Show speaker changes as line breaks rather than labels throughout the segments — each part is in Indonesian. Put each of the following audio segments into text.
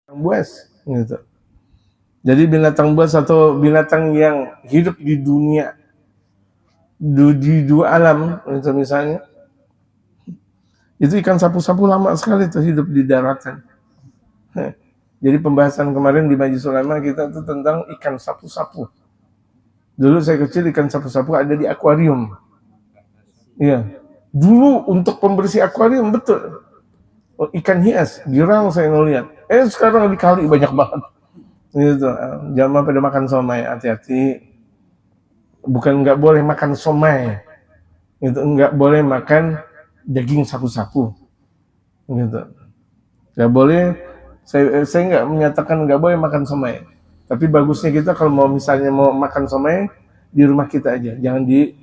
buas gitu. Jadi binatang buas atau binatang yang hidup di dunia di dua alam itu misalnya, itu ikan sapu-sapu lama sekali tuh hidup di daratan. Jadi pembahasan kemarin di Majelis Ulama kita tuh tentang ikan sapu-sapu. Dulu saya kecil ikan sapu-sapu ada di akuarium. Iya. Dulu untuk pembersih akuarium betul. Oh, ikan hias, girang saya ngeliat. Sekarang di kali banyak banget. Gitu. Jangan pada makan somai, hati-hati. Bukan nggak boleh makan somai. Itu nggak boleh makan daging sapu-sapu. Gitu. Nggak boleh. Saya nggak menyatakan nggak boleh makan somai. Tapi bagusnya kita kalau mau misalnya mau makan somai di rumah kita aja, jangan di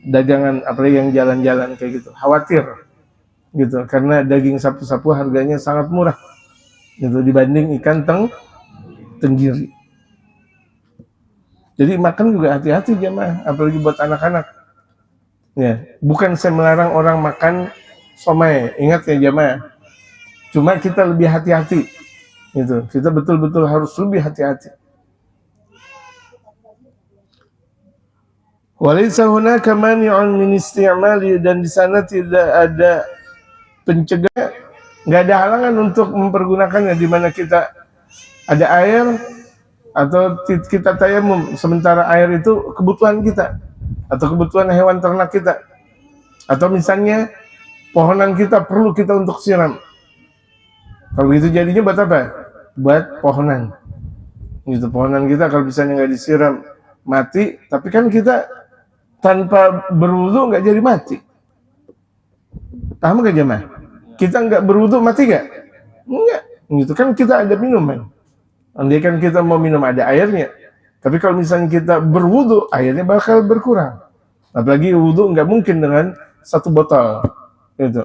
dagangan apalagi yang jalan-jalan kayak gitu. Khawatir gitu karena daging sapu-sapu harganya sangat murah gitu dibanding ikan tenggiri. Jadi makan juga hati-hati jemaah, apalagi buat anak-anak. Ya, bukan saya melarang orang makan somai, ingat ya jemaah. Cuma kita lebih hati-hati, gitu. Kita betul-betul harus lebih hati-hati. Walaysa hunaka mani'un min isti'mali, dan di sana tidak ada pencegah, nggak ada halangan untuk mempergunakannya di mana kita ada air atau kita tayamum, sementara air itu kebutuhan kita atau kebutuhan hewan ternak kita, atau misalnya pohonan kita perlu kita untuk siram. Kalau gitu jadinya buat apa? Buat pohonan. Gitu, pohonan kita kalau misalnya nggak disiram mati, tapi kan kita tanpa berwudu nggak jadi mati. Paham gak jemaah? Kita nggak berwudu mati nggak? Enggak. Gitu kan kita ada minuman. Andai kan kita mau minum ada airnya. Tapi kalau misalnya kita berwudu, airnya bakal berkurang. Apalagi wudu nggak mungkin dengan satu botol. Gitu.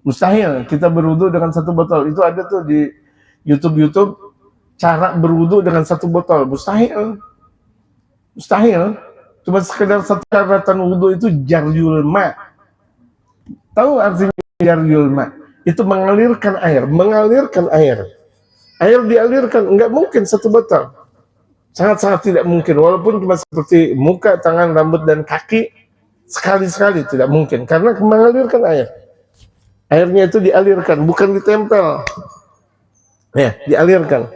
Mustahil kita berwudu dengan satu botol. Itu ada tuh di YouTube cara berwudu dengan satu botol. Mustahil. Cuma sekedar satu syaratan wudu itu jaryul ma. Tahu artinya jaryul ma? Itu mengalirkan air. Air dialirkan, nggak mungkin satu botol. Sangat-sangat tidak mungkin. Walaupun cuma seperti muka, tangan, rambut, dan kaki, sekali-sekali tidak mungkin. Karena mengalirkan air. Airnya itu dialirkan, bukan ditempel. Ya, dialirkan.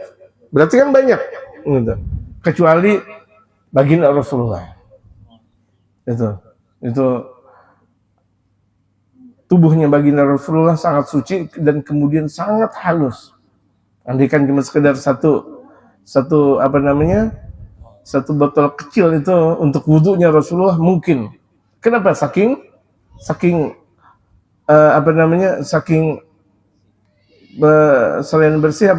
Berarti kan banyak. Gitu. Kecuali baginda Rasulullah. Itu tubuhnya baginda Rasulullah sangat suci dan kemudian sangat halus. Andaikan cuma sekedar satu botol kecil itu untuk wudhunya Rasulullah mungkin. Kenapa? Saking selain bersih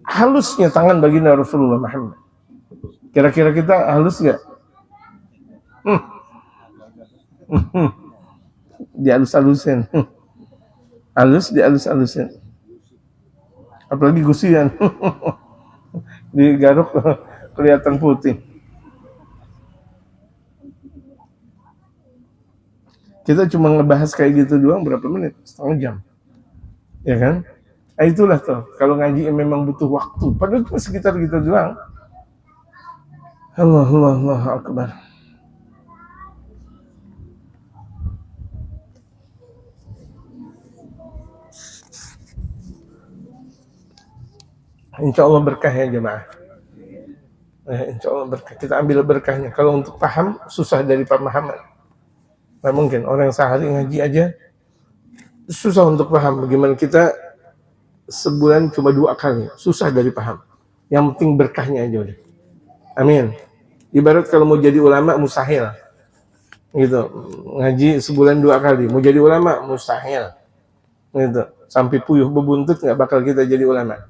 halusnya tangan baginda Rasulullah Muhammad. Kira-kira kita halus nggak? Dihalus-halusin. Dihalus-halusin. Apalagi gusian. Digaruk kelihatan putih. Kita cuma ngebahas kayak gitu doang berapa menit? Setengah jam. Ya kan? Itulah tuh. Kalau ngaji memang butuh waktu. Padahal cuma sekitar gitu doang. Allah Akbar. Insya Allah berkah ya jemaah. Insya Allah berkah. Kita ambil berkahnya. Kalau untuk paham susah dari pemahaman. Nggak mungkin orang sehari ngaji aja susah untuk paham. Bagaimana kita sebulan cuma 2 kali, susah dari paham. Yang penting berkahnya aja udah. Amin. Ibarat kalau mau jadi ulama mustahil. Gitu. Ngaji sebulan 2 kali, mau jadi ulama mustahil. Gitu. Sampai puyuh bebuntut nggak bakal kita jadi ulama.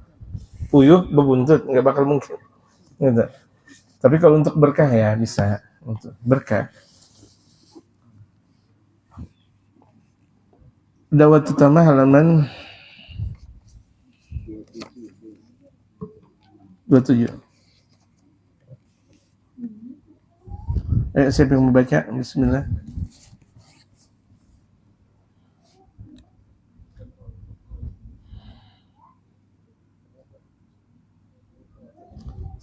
Puyuh bebuntut nggak bakal mungkin. Gitu. Tapi kalau untuk berkah ya bisa, untuk berkah. Dawat utama halaman 27. Siapa yang membaca? Bismillah.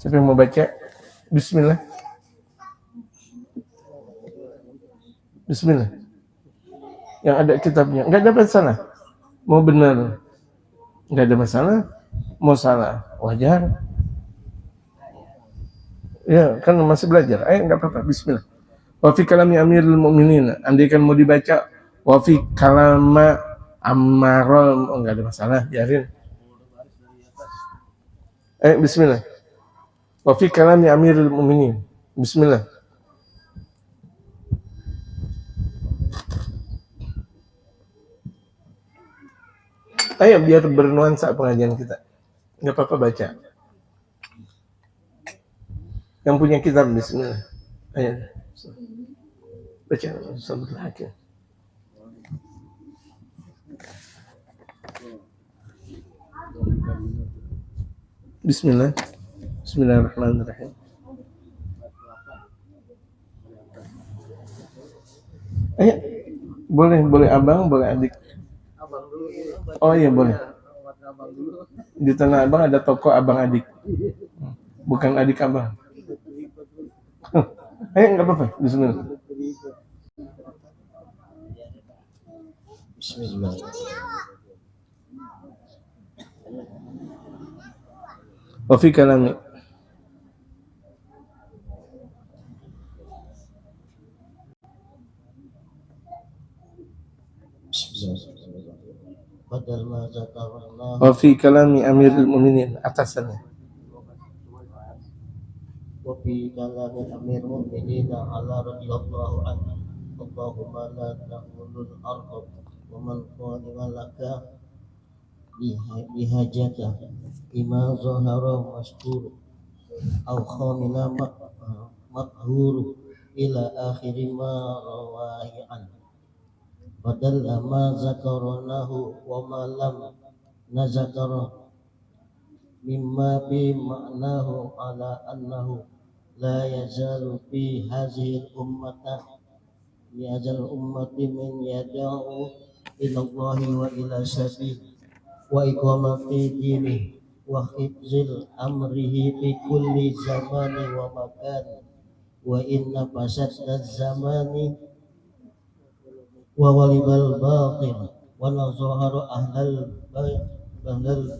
Siapa yang mau baca? Bismillah. Bismillah. Yang ada kitabnya. Nggak ada masalah. Mau benar. Nggak ada masalah. Mau salah. Wajar. Ya, kan masih belajar. Ayo, nggak apa-apa. Bismillah. Wa fi kalami Amirul Mukminin. Andaikan mau dibaca. Wa fi kalama Ammarul. Oh, nggak ada masalah. Biarin. Ayo, bismillah. Wa fi kalami Amirul Mukminin. Bismillah. Ayo biar bernuansa pengajian kita. Nggak apa-apa baca. Yang punya kitab bismillah. Ayo. Baca Sabtul Hakim. Bismillah. Bismillahirrahmanirrahim. Ayo. Boleh abang, boleh adik. Oh iya boleh. Di Tanah Abang ada toko abang adik. Bukan adik abang. Ayo nggak apa-apa. Bismillah.
Bismillah.
Wa fi kalami.
Badal ma zakarna.
Wa fi kalami Amirul Mukminin atasannya.
Wa fi kalami Amirul Mukminin ala radhiyallahu anhu. Allahumma la ta'mulul arham wa man qala laka bihajata ima zahara mastur aw khamila makhur ila akhiri ma rawahi an. Badal ma zakarnahu wa ma lam nazakara mimma bi ma'nahu ala annahu la yazalu fi hadhihi ummati min yad'u ila Allahi wa ila sabil wa iqamati dini wa hifzil amrihi fi kulli zamani wa makan wa inna fasada zamani wa walibal batil wa nazaharu ahlal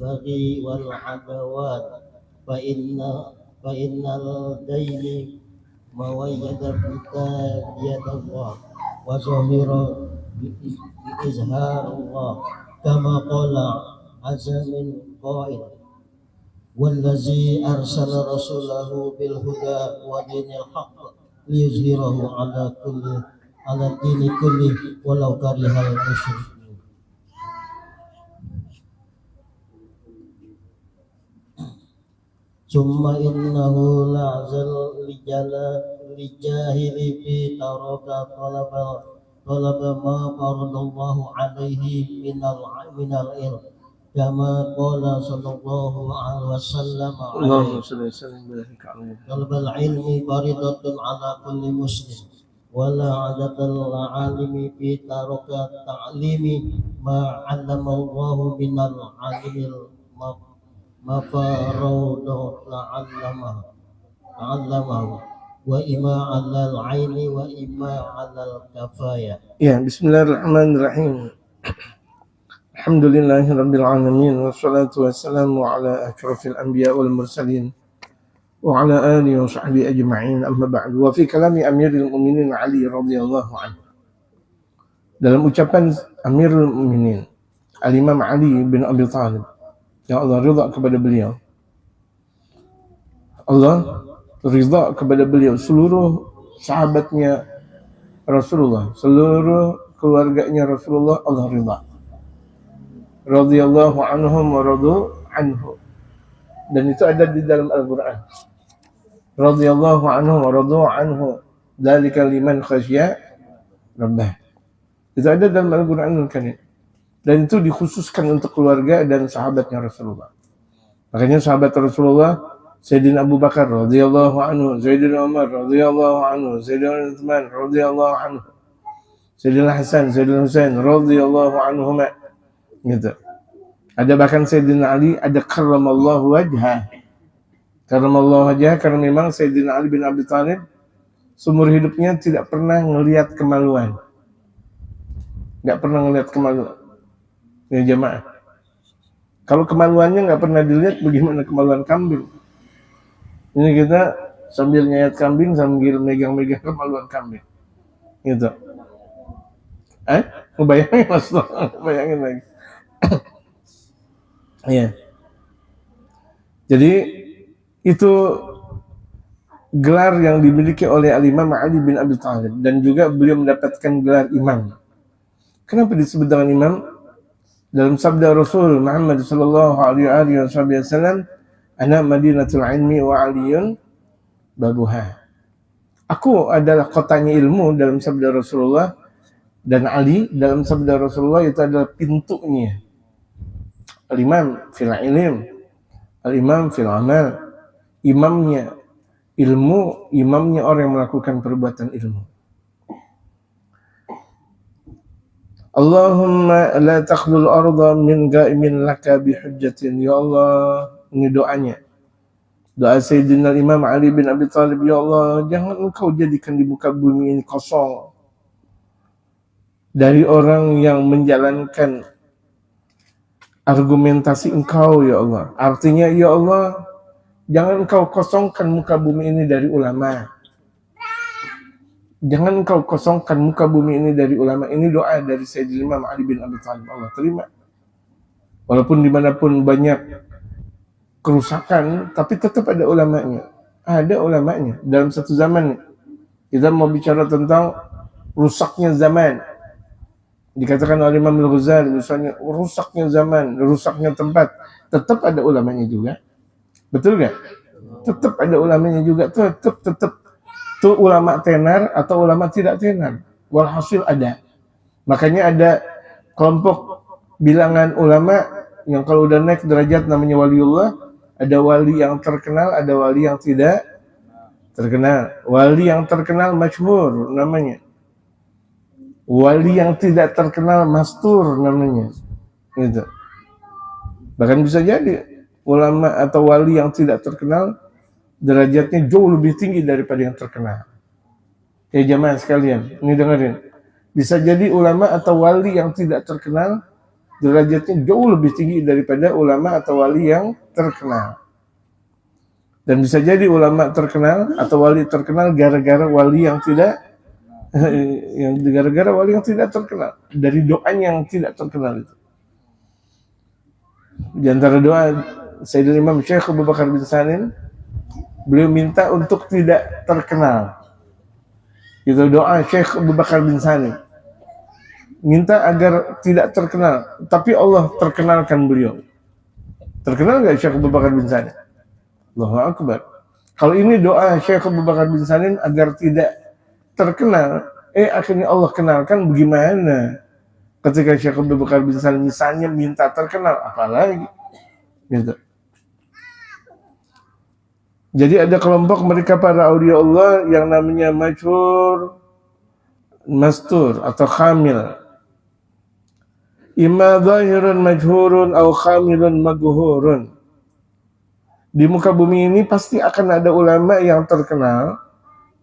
baghi wal adawat fa innal dayni mawayyada bika yadallah wa zahira bi izharullah kama qala azza min qail wallazi arsala rasulahu bil huda wa dinil haqq liyuzhirahu ala dini kulli walau karihal musyrikin. Summa innahu la'zal lijahili fi taraka talaba ma faradallahu alaihi minal ilm kama qala sallallahu alaihi wasallam
Allahumma shalli wa sallim wa barik alaihi.
talabal ilmi faridatun ala kulli muslim wala adatal alimi fi taraka ta'limi ma 'allamallahu minal alimil mafaraudu la'allamahu wa ima 'alal 'aini wa ima 'alal kafaya.
Ya, bismillahirrahmanirrahim. Alhamdulillahirabbil alamin wassalatu wassalamu ala asyrafil anbiya wal mursalin wa ala alihi wa sahbihi ajma'in amma ba'du. Wa fi kalami Amirul Mukminin Ali radhiyallahu anhu. Dalam ucapan Amirul Mukminin Al-Imam Ali bin Abi Thalib, ya Allah ridha kepada beliau. Allah ridha kepada beliau, seluruh sahabatnya Rasulullah, seluruh keluarganya Rasulullah, Allah ridha. Radhiyallahu anhum wa radu anhu. Dan itu ada di dalam Al-Qur'an. Radhiyallahu anhu wa radu anhu. Dzalika liman khasya rabbah. Itu ada dalam Al-Qur'anul Karim. Dan itu dikhususkan untuk keluarga dan sahabatnya Rasulullah. Makanya sahabat Rasulullah, Sayyidina Abu Bakar radhiyallahu anhu, Sayyidina Umar radhiyallahu anhu, Sayyidina Utsman radhiyallahu anhu, Sayyidina Hasan, Sayyidina Husain radhiyallahu anhuma. Gitu. Ada bahkan Sayyidina Ali, ada karramallahu wajhah. Karamallahu wajhah, karena memang Sayyidina Ali bin Abi Thalib seumur hidupnya tidak pernah ngelihat kemaluan. Nggak pernah ngelihat kemaluan. Ya jamaah. Kalau kemaluannya nggak pernah dilihat, bagaimana kemaluan kambing? Ini kita sambil nyayat kambing, sambil megang-megang kemaluan kambing. Gitu. Ngebayangin mas, bayangin lagi. Iya. Jadi itu gelar yang dimiliki oleh Al-Imam Ali bin Abi Thalib, dan juga beliau mendapatkan gelar imam. Kenapa disebut dengan imam? Dalam sabda Rasul Muhammad sallallahu alaihi wasallam, "Ana Madinatul ilmi wa aliyun babuha." Aku adalah kotanya ilmu dalam sabda Rasulullah, dan Ali dalam sabda Rasulullah itu adalah pintunya. Al-imam fil ilm, al-imam fil amal. Imamnya ilmu, imamnya orang yang melakukan perbuatan ilmu. Allahumma la takhlul arda min ga'imin laka bihujjatin. Ya Allah, ini doanya. Doa Sayyidina Imam Ali bin Abi Thalib, ya Allah, jangan engkau jadikan di muka bumi ini kosong dari orang yang menjalankan argumentasi engkau, ya Allah. Artinya, ya Allah, jangan engkau kosongkan muka bumi ini dari ulama. Jangan engkau kosongkan muka bumi ini dari ulama. Ini doa dari Sayyidina Imam Ali bin Abi Thalib. Allah terima. Walaupun dimanapun banyak kerusakan, tapi tetap ada ulamanya. Ada ulamanya. Dalam satu zaman, kita mau bicara tentang rusaknya zaman. Dikatakan oleh Imam Al-Ghazali, misalnya rusaknya zaman, rusaknya tempat, tetap ada ulamanya juga. Betul gak? Tetap ada ulamanya juga. Tetap. Itu ulama tenar atau ulama tidak tenar. Walhasil ada. Makanya ada kelompok bilangan ulama yang kalau udah naik derajat namanya waliullah. Ada wali yang terkenal, ada wali yang tidak terkenal. Wali yang terkenal masyhur namanya. Wali yang tidak terkenal mastur namanya. Gitu. Bahkan bisa jadi ulama atau wali yang tidak terkenal derajatnya jauh lebih tinggi daripada yang terkenal. Ya jamaah sekalian, ini dengerin. Bisa jadi ulama atau wali yang tidak terkenal derajatnya jauh lebih tinggi daripada ulama atau wali yang terkenal. Dan bisa jadi ulama terkenal atau wali terkenal gara-gara wali yang tidak gara-gara wali yang tidak terkenal, dari doanya yang tidak terkenal itu. Di antara doa Sayyidina Imam Syekh Abu Bakar bin Salim, beliau minta untuk tidak terkenal. Itu doa Syekh Abu Bakar bin Salim. Minta agar tidak terkenal, tapi Allah terkenalkan beliau. Terkenal nggak Syekh Abu Bakar bin Salim? Allahu Akbar. Kalau ini doa Syekh Abu Bakar bin Salim agar tidak terkenal, akhirnya Allah kenalkan, bagaimana ketika Syekh Abu Bakar bin Salim misalnya minta terkenal, apalagi gitu. Jadi ada kelompok mereka para aulia Allah yang namanya masyhur, mastur atau khamil. Imma zahirun majhurun atau khamilun maghurun. Di muka bumi ini pasti akan ada ulama yang terkenal,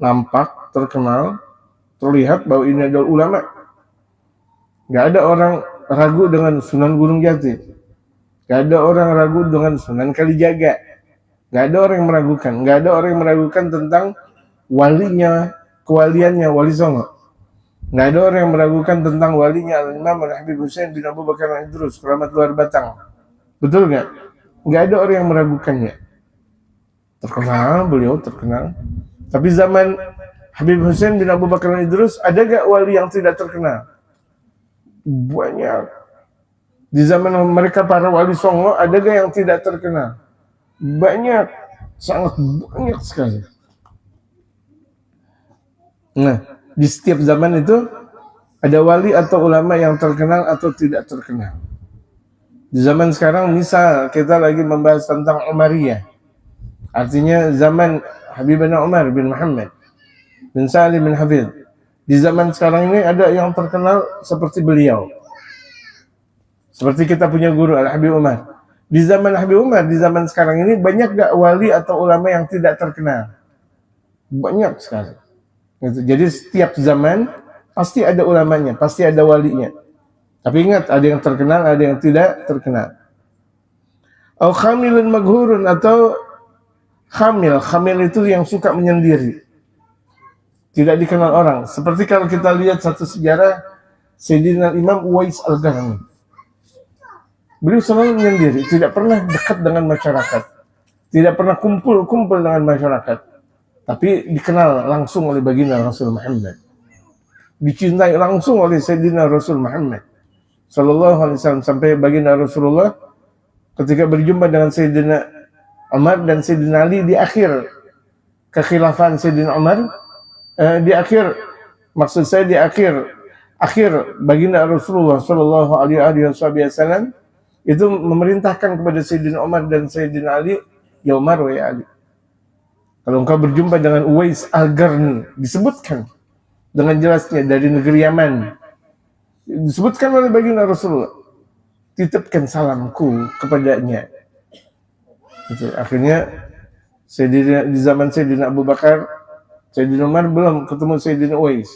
nampak, terkenal, terlihat bahwa ini adalah ulama. Gak ada orang ragu dengan Sunan Gunung Jati. Gak ada orang ragu dengan Sunan Kalijaga. Gak ada orang yang meragukan. Gak ada orang yang meragukan tentang walinya, kewaliannya Wali Songo. Gak ada orang yang meragukan tentang walinya Al-Imam Al-Habib Hussein bin Abu Bakar Al-Idrus, keramat luar Batang. Betul gak? Gak ada orang yang meragukannya. Terkenal, beliau terkenal. Tapi zaman Habib Hussein bin Abu Bakar Al-Idrus, ada gak wali yang tidak terkenal? Banyak. Di zaman mereka para wali Songo, ada gak yang tidak terkenal? Banyak, sangat banyak sekali. Nah, di setiap zaman itu ada wali atau ulama yang terkenal atau tidak terkenal. Di zaman sekarang, misal kita lagi membahas tentang Umariyah, artinya zaman Habibana Umar bin Muhammad bin Salim bin Hafidh. Di zaman sekarang ini ada yang terkenal seperti beliau. Seperti kita punya guru Al-Habib Umar. Di zaman Habib Umar, di zaman sekarang ini banyak gak wali atau ulama yang tidak terkenal? Banyak sekali. Gitu. Jadi setiap zaman pasti ada ulamanya, pasti ada walinya. Tapi ingat, ada yang terkenal, ada yang tidak terkenal. Au khamilun maghurun, atau khamil itu yang suka menyendiri, tidak dikenal orang. Seperti kalau kita lihat satu sejarah Sayyidina Imam Uwais Al-Qarni. Beliau selalu menyendiri, tidak pernah dekat dengan masyarakat, tidak pernah kumpul dengan masyarakat. Tapi dikenal langsung oleh baginda Rasul Muhammad, dicintai langsung oleh Sayyidina Rasul Muhammad Sallallahu Alaihi Wasallam, sampai baginda Rasulullah ketika berjumpa dengan Sayyidina Umar dan Sayyidina Ali di akhir kekhilafahan Sayyidina Umar, di akhir baginda Rasulullah Sallallahu Alaihi Wasallam itu memerintahkan kepada Sayyidina Umar dan Sayyidina Ali, ya Umar wa ya Ali, kalau engkau berjumpa dengan Uwais Al-Qarni, disebutkan dengan jelasnya dari negeri Yaman, disebutkan oleh baginda Rasulullah, titipkan salamku kepadanya. Itu akhirnya di zaman Sayyidina Abu Bakar, Sayyidina Umar belum ketemu Sayyidina Uwais.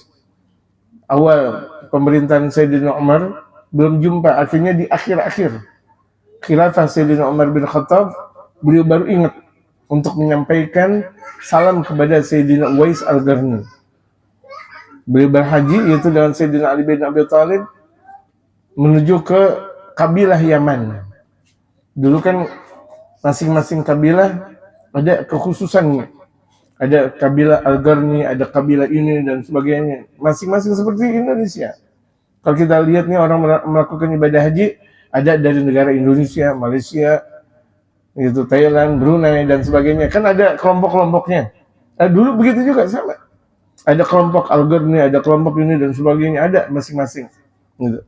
Awal pemerintahan Sayyidina Umar belum jumpa, akhirnya di akhir-akhir khilafah Sayyidina Umar bin Khattab, beliau baru ingat untuk menyampaikan salam kepada Sayyidina Uwais Al-Qarni. Beliau berhaji, yaitu dengan Sayyidina Ali bin Abi Thalib, menuju ke kabilah Yaman. Dulu kan masing-masing kabilah ada kekhususannya. Ada kabilah Al-Qarni, ada kabilah ini dan sebagainya. Masing-masing seperti Indonesia. Kalau kita lihat nih orang melakukan ibadah haji, ada dari negara Indonesia, Malaysia, itu Thailand, Brunei dan sebagainya. Kan ada kelompok-kelompoknya. Dulu begitu juga sama. Ada kelompok Al-Qarni, ada kelompok ini dan sebagainya, ada masing-masing. Gitu.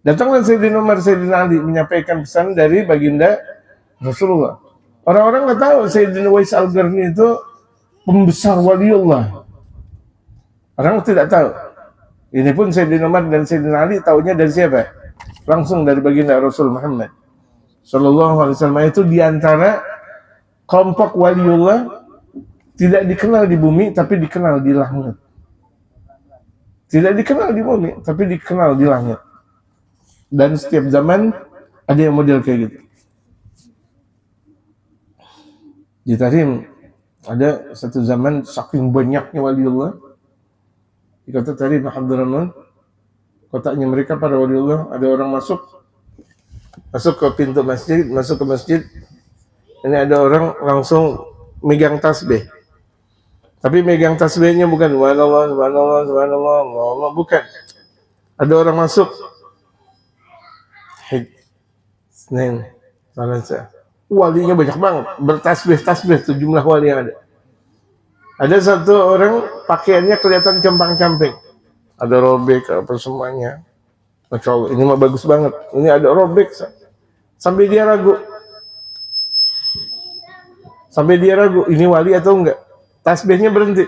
Datanglah Sayyidina Umar, Sayyidina Ali menyampaikan pesan dari baginda Rasulullah. Orang-orang nggak tahu Sayyidina Uwais Al-Qarni itu pembesar waliullah. Orang tidak tahu. Ini pun Sayyidina Umar dan Sayyidina Ali tahunya dari siapa? Langsung dari baginda Rasul Muhammad Sallallahu Alaihi Wasallam. Itu diantara kelompok waliullah tidak dikenal di bumi, tapi dikenal di langit. Tidak dikenal di bumi, tapi dikenal di langit. Dan setiap zaman ada yang model kayak gitu. Di Tarim ada satu zaman saking banyaknya waliullah di kota Tarim Abdurrahman, kotanya mereka para waliullah, ada orang masuk ke pintu masjid, masuk ke masjid, ini ada orang langsung megang tasbih. Tapi megang tasbihnya bukan subhanallah, subhanallah, subhanallah, Allah, bukan. Ada orang masuk, Senin, Selasa. Walinya banyak banget, bertasbih tuh jumlah wali yang ada. Ada satu orang pakaiannya kelihatan compang-camping, ada robek apa semuanya. Masya Allah, ini mah bagus banget. Ini ada robek, sampai dia ragu. Ini wali atau enggak? Tasbihnya berhenti,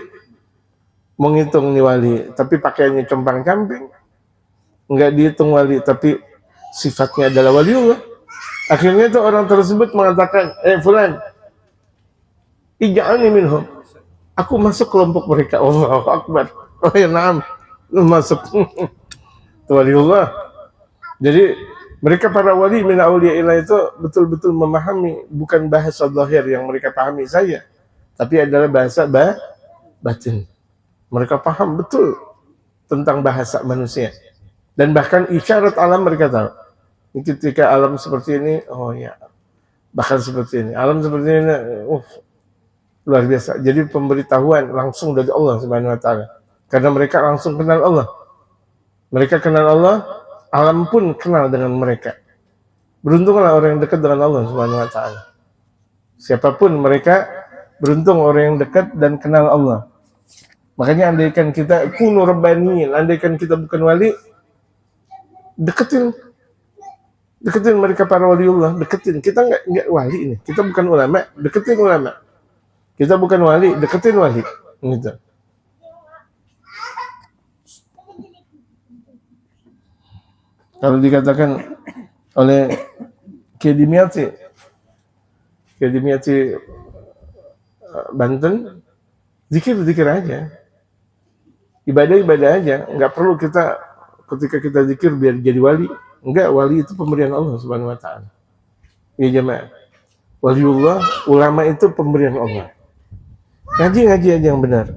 mau ngitung nih wali, tapi pakaiannya compang-camping, enggak dihitung wali, tapi sifatnya adalah waliullah. Akhirnya itu orang tersebut mengatakan, fulan, ij'alni minhum, aku masuk kelompok mereka. Allahu Akbar. Oh ya, naam, masuk. Itu waliullah. Jadi mereka para wali min auliyaillah itu betul-betul memahami bukan bahasa zahir yang mereka pahami saya, tapi adalah bahasa batin. Mereka paham betul tentang bahasa manusia. Dan bahkan isyarat alam mereka tahu. Ketika alam seperti ini, oh ya, bahkan seperti ini. Alam seperti ini, luar biasa. Jadi pemberitahuan langsung dari Allah Subhanahu wa taala. Karena mereka langsung kenal Allah. Mereka kenal Allah, alam pun kenal dengan mereka. Beruntunglah orang yang dekat dengan Allah Subhanahu wa taala. Siapapun mereka, beruntung orang yang dekat dan kenal Allah. Makanya andaikan kita kunu rabbaniyin, andaikan kita bukan wali, deketin mereka para waliullah, deketin. Kita enggak wali ini, kita bukan ulama, deketin ulama. Kita bukan wali, deketin wali. Gitu. Kalau dikatakan oleh Kiai Dimyati, kayak di Miati Banten, zikir aja, ibadah aja, nggak perlu kita ketika kita zikir biar jadi wali. Enggak, wali itu pemberian Allah Subhanahu wa taala. Ya jemaah. Waliullah, ulama itu pemberian Allah. Ngaji aja yang benar.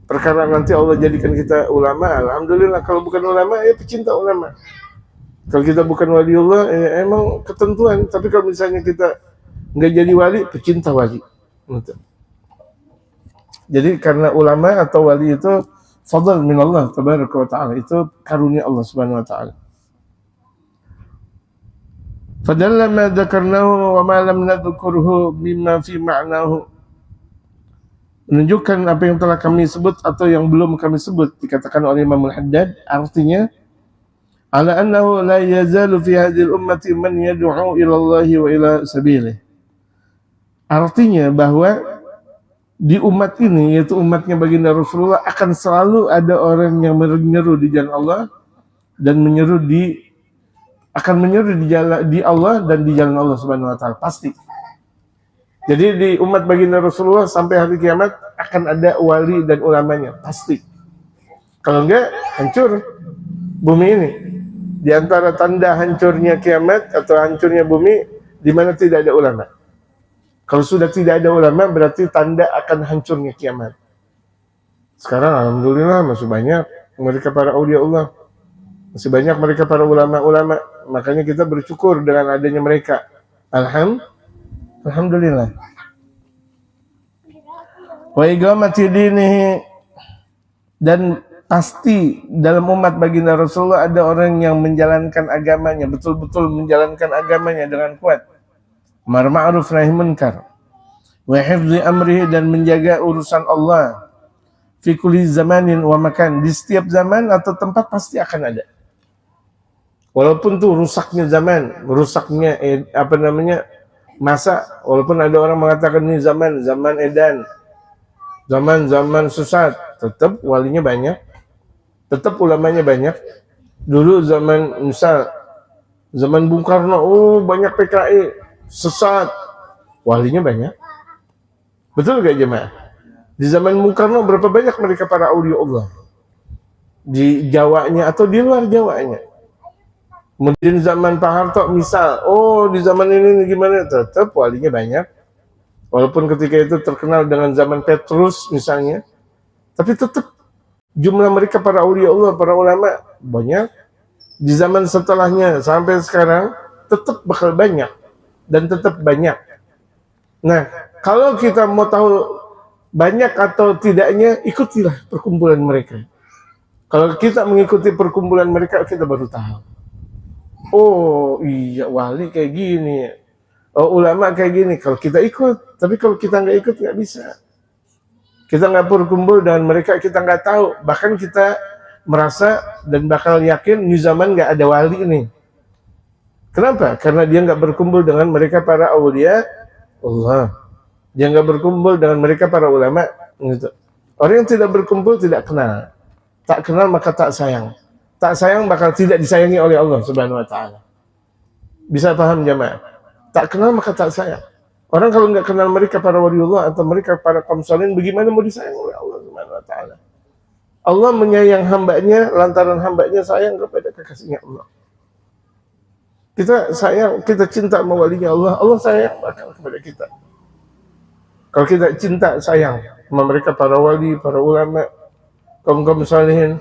Perkara nanti Allah jadikan kita ulama, alhamdulillah. Kalau bukan ulama, ya pecinta ulama. Kalau kita bukan waliullah, ya emang ketentuan. Tapi kalau misalnya kita nggak jadi wali, pecinta wali. Jadi karena ulama atau wali itu fadl min Allah tabaraka wa ta'ala, itu karunia Allah Subhanahu wa ta'ala. Fadalla ma dzakarnahu wa ma lam nadhkurhu mimma fi ma'nahu, menunjukkan apa yang telah kami sebut atau yang belum kami sebut, dikatakan oleh Imam Al-Haddad, artinya ala annahu la yazalu fi hadhihi al-ummati man yad'u ila Allah wa ila sabilih. Artinya bahwa di umat ini, yaitu umatnya baginda Rasulullah, akan selalu ada orang yang menyeru di jalan Allah dan akan menyeru di Allah dan di jalan Allah Subhanahu wa taala, pasti. Jadi di umat baginda Rasulullah sampai hari kiamat akan ada wali dan ulamanya, pasti. Kalau enggak, hancur bumi ini. Di antara tanda hancurnya kiamat atau hancurnya bumi, di mana tidak ada ulama. Kalau sudah tidak ada ulama, berarti tanda akan hancurnya kiamat. Sekarang alhamdulillah masih banyak mereka para aulia Allah. Masih banyak mereka para ulama-ulama. Makanya kita bersyukur dengan adanya mereka. Alhamdulillah. Wa iqamati dinihi, dan pasti dalam umat baginda Rasulullah ada orang yang menjalankan agamanya, betul-betul menjalankan agamanya dengan kuat. Amar ma'ruf nahi munkar. Wa hifdzi amrihi, dan menjaga urusan Allah. Fi kulli zamanin wa makan, di setiap zaman atau tempat pasti akan ada. Walaupun tuh rusaknya zaman, rusaknya masa, walaupun ada orang mengatakan ini zaman edan, zaman sesat, tetap walinya banyak, tetap ulamanya banyak. Dulu zaman Bung Karno, banyak PKI sesat, walinya banyak. Betul gak jemaah? Di zaman Bung Karno berapa banyak mereka para aulia Allah di Jawanya atau di luar Jawanya. Kemudian zaman Pak Harto misal, di zaman ini gimana, tetap walinya banyak. Walaupun ketika itu terkenal dengan zaman Petrus misalnya, tapi tetap jumlah mereka para aulia Allah, para ulama banyak. Di zaman setelahnya sampai sekarang tetap bakal banyak dan tetap banyak. Nah, kalau kita mau tahu banyak atau tidaknya, ikutilah perkumpulan mereka. Kalau kita mengikuti perkumpulan mereka, kita baru tahu. Oh iya, wali kayak gini, ulama kayak gini. Kalau kita ikut, tapi kalau kita nggak ikut nggak bisa. Kita nggak berkumpul dengan mereka, kita nggak tahu. Bahkan kita merasa dan bakal yakin di zaman nggak ada wali ini. Kenapa? Karena dia nggak berkumpul dengan mereka para aulia Allah. Dia nggak berkumpul dengan mereka para ulama. Gitu. Orang yang tidak berkumpul tidak kenal. Tak kenal maka tak sayang. Tak sayang bakal tidak disayangi oleh Allah Subhanahu wa ta'ala. Bisa paham jemaah? Tak kenal maka tak sayang. Orang kalau nggak kenal mereka para waliullah atau mereka para kaum salihin, bagaimana mau disayang oleh Allah Subhanahu wa ta'ala? Allah menyayang hambanya lantaran hambanya sayang kepada kekasihnya Allah. Kita sayang, kita cinta sama walinya Allah, Allah sayang bakal kepada kita. Kalau kita cinta sayang sama mereka para wali, para ulama, kaum salihin,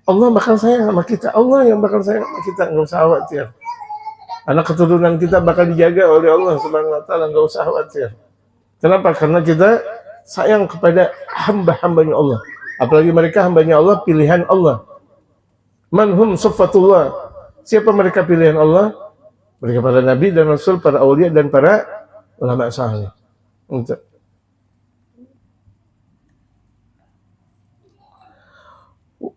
Allah bakal sayang sama kita. Allah yang bakal sayang sama kita, nggak usah khawatir. Anak keturunan kita bakal dijaga oleh Allah Subhanahu wa ta'ala, nggak usah khawatir. Kenapa? Karena kita sayang kepada hamba-hambanya Allah. Apalagi mereka hambanya Allah, pilihan Allah. Manhum suffatullah. Siapa mereka pilihan Allah? Mereka para nabi dan rasul, para aulia dan para ulama saleh. Untuk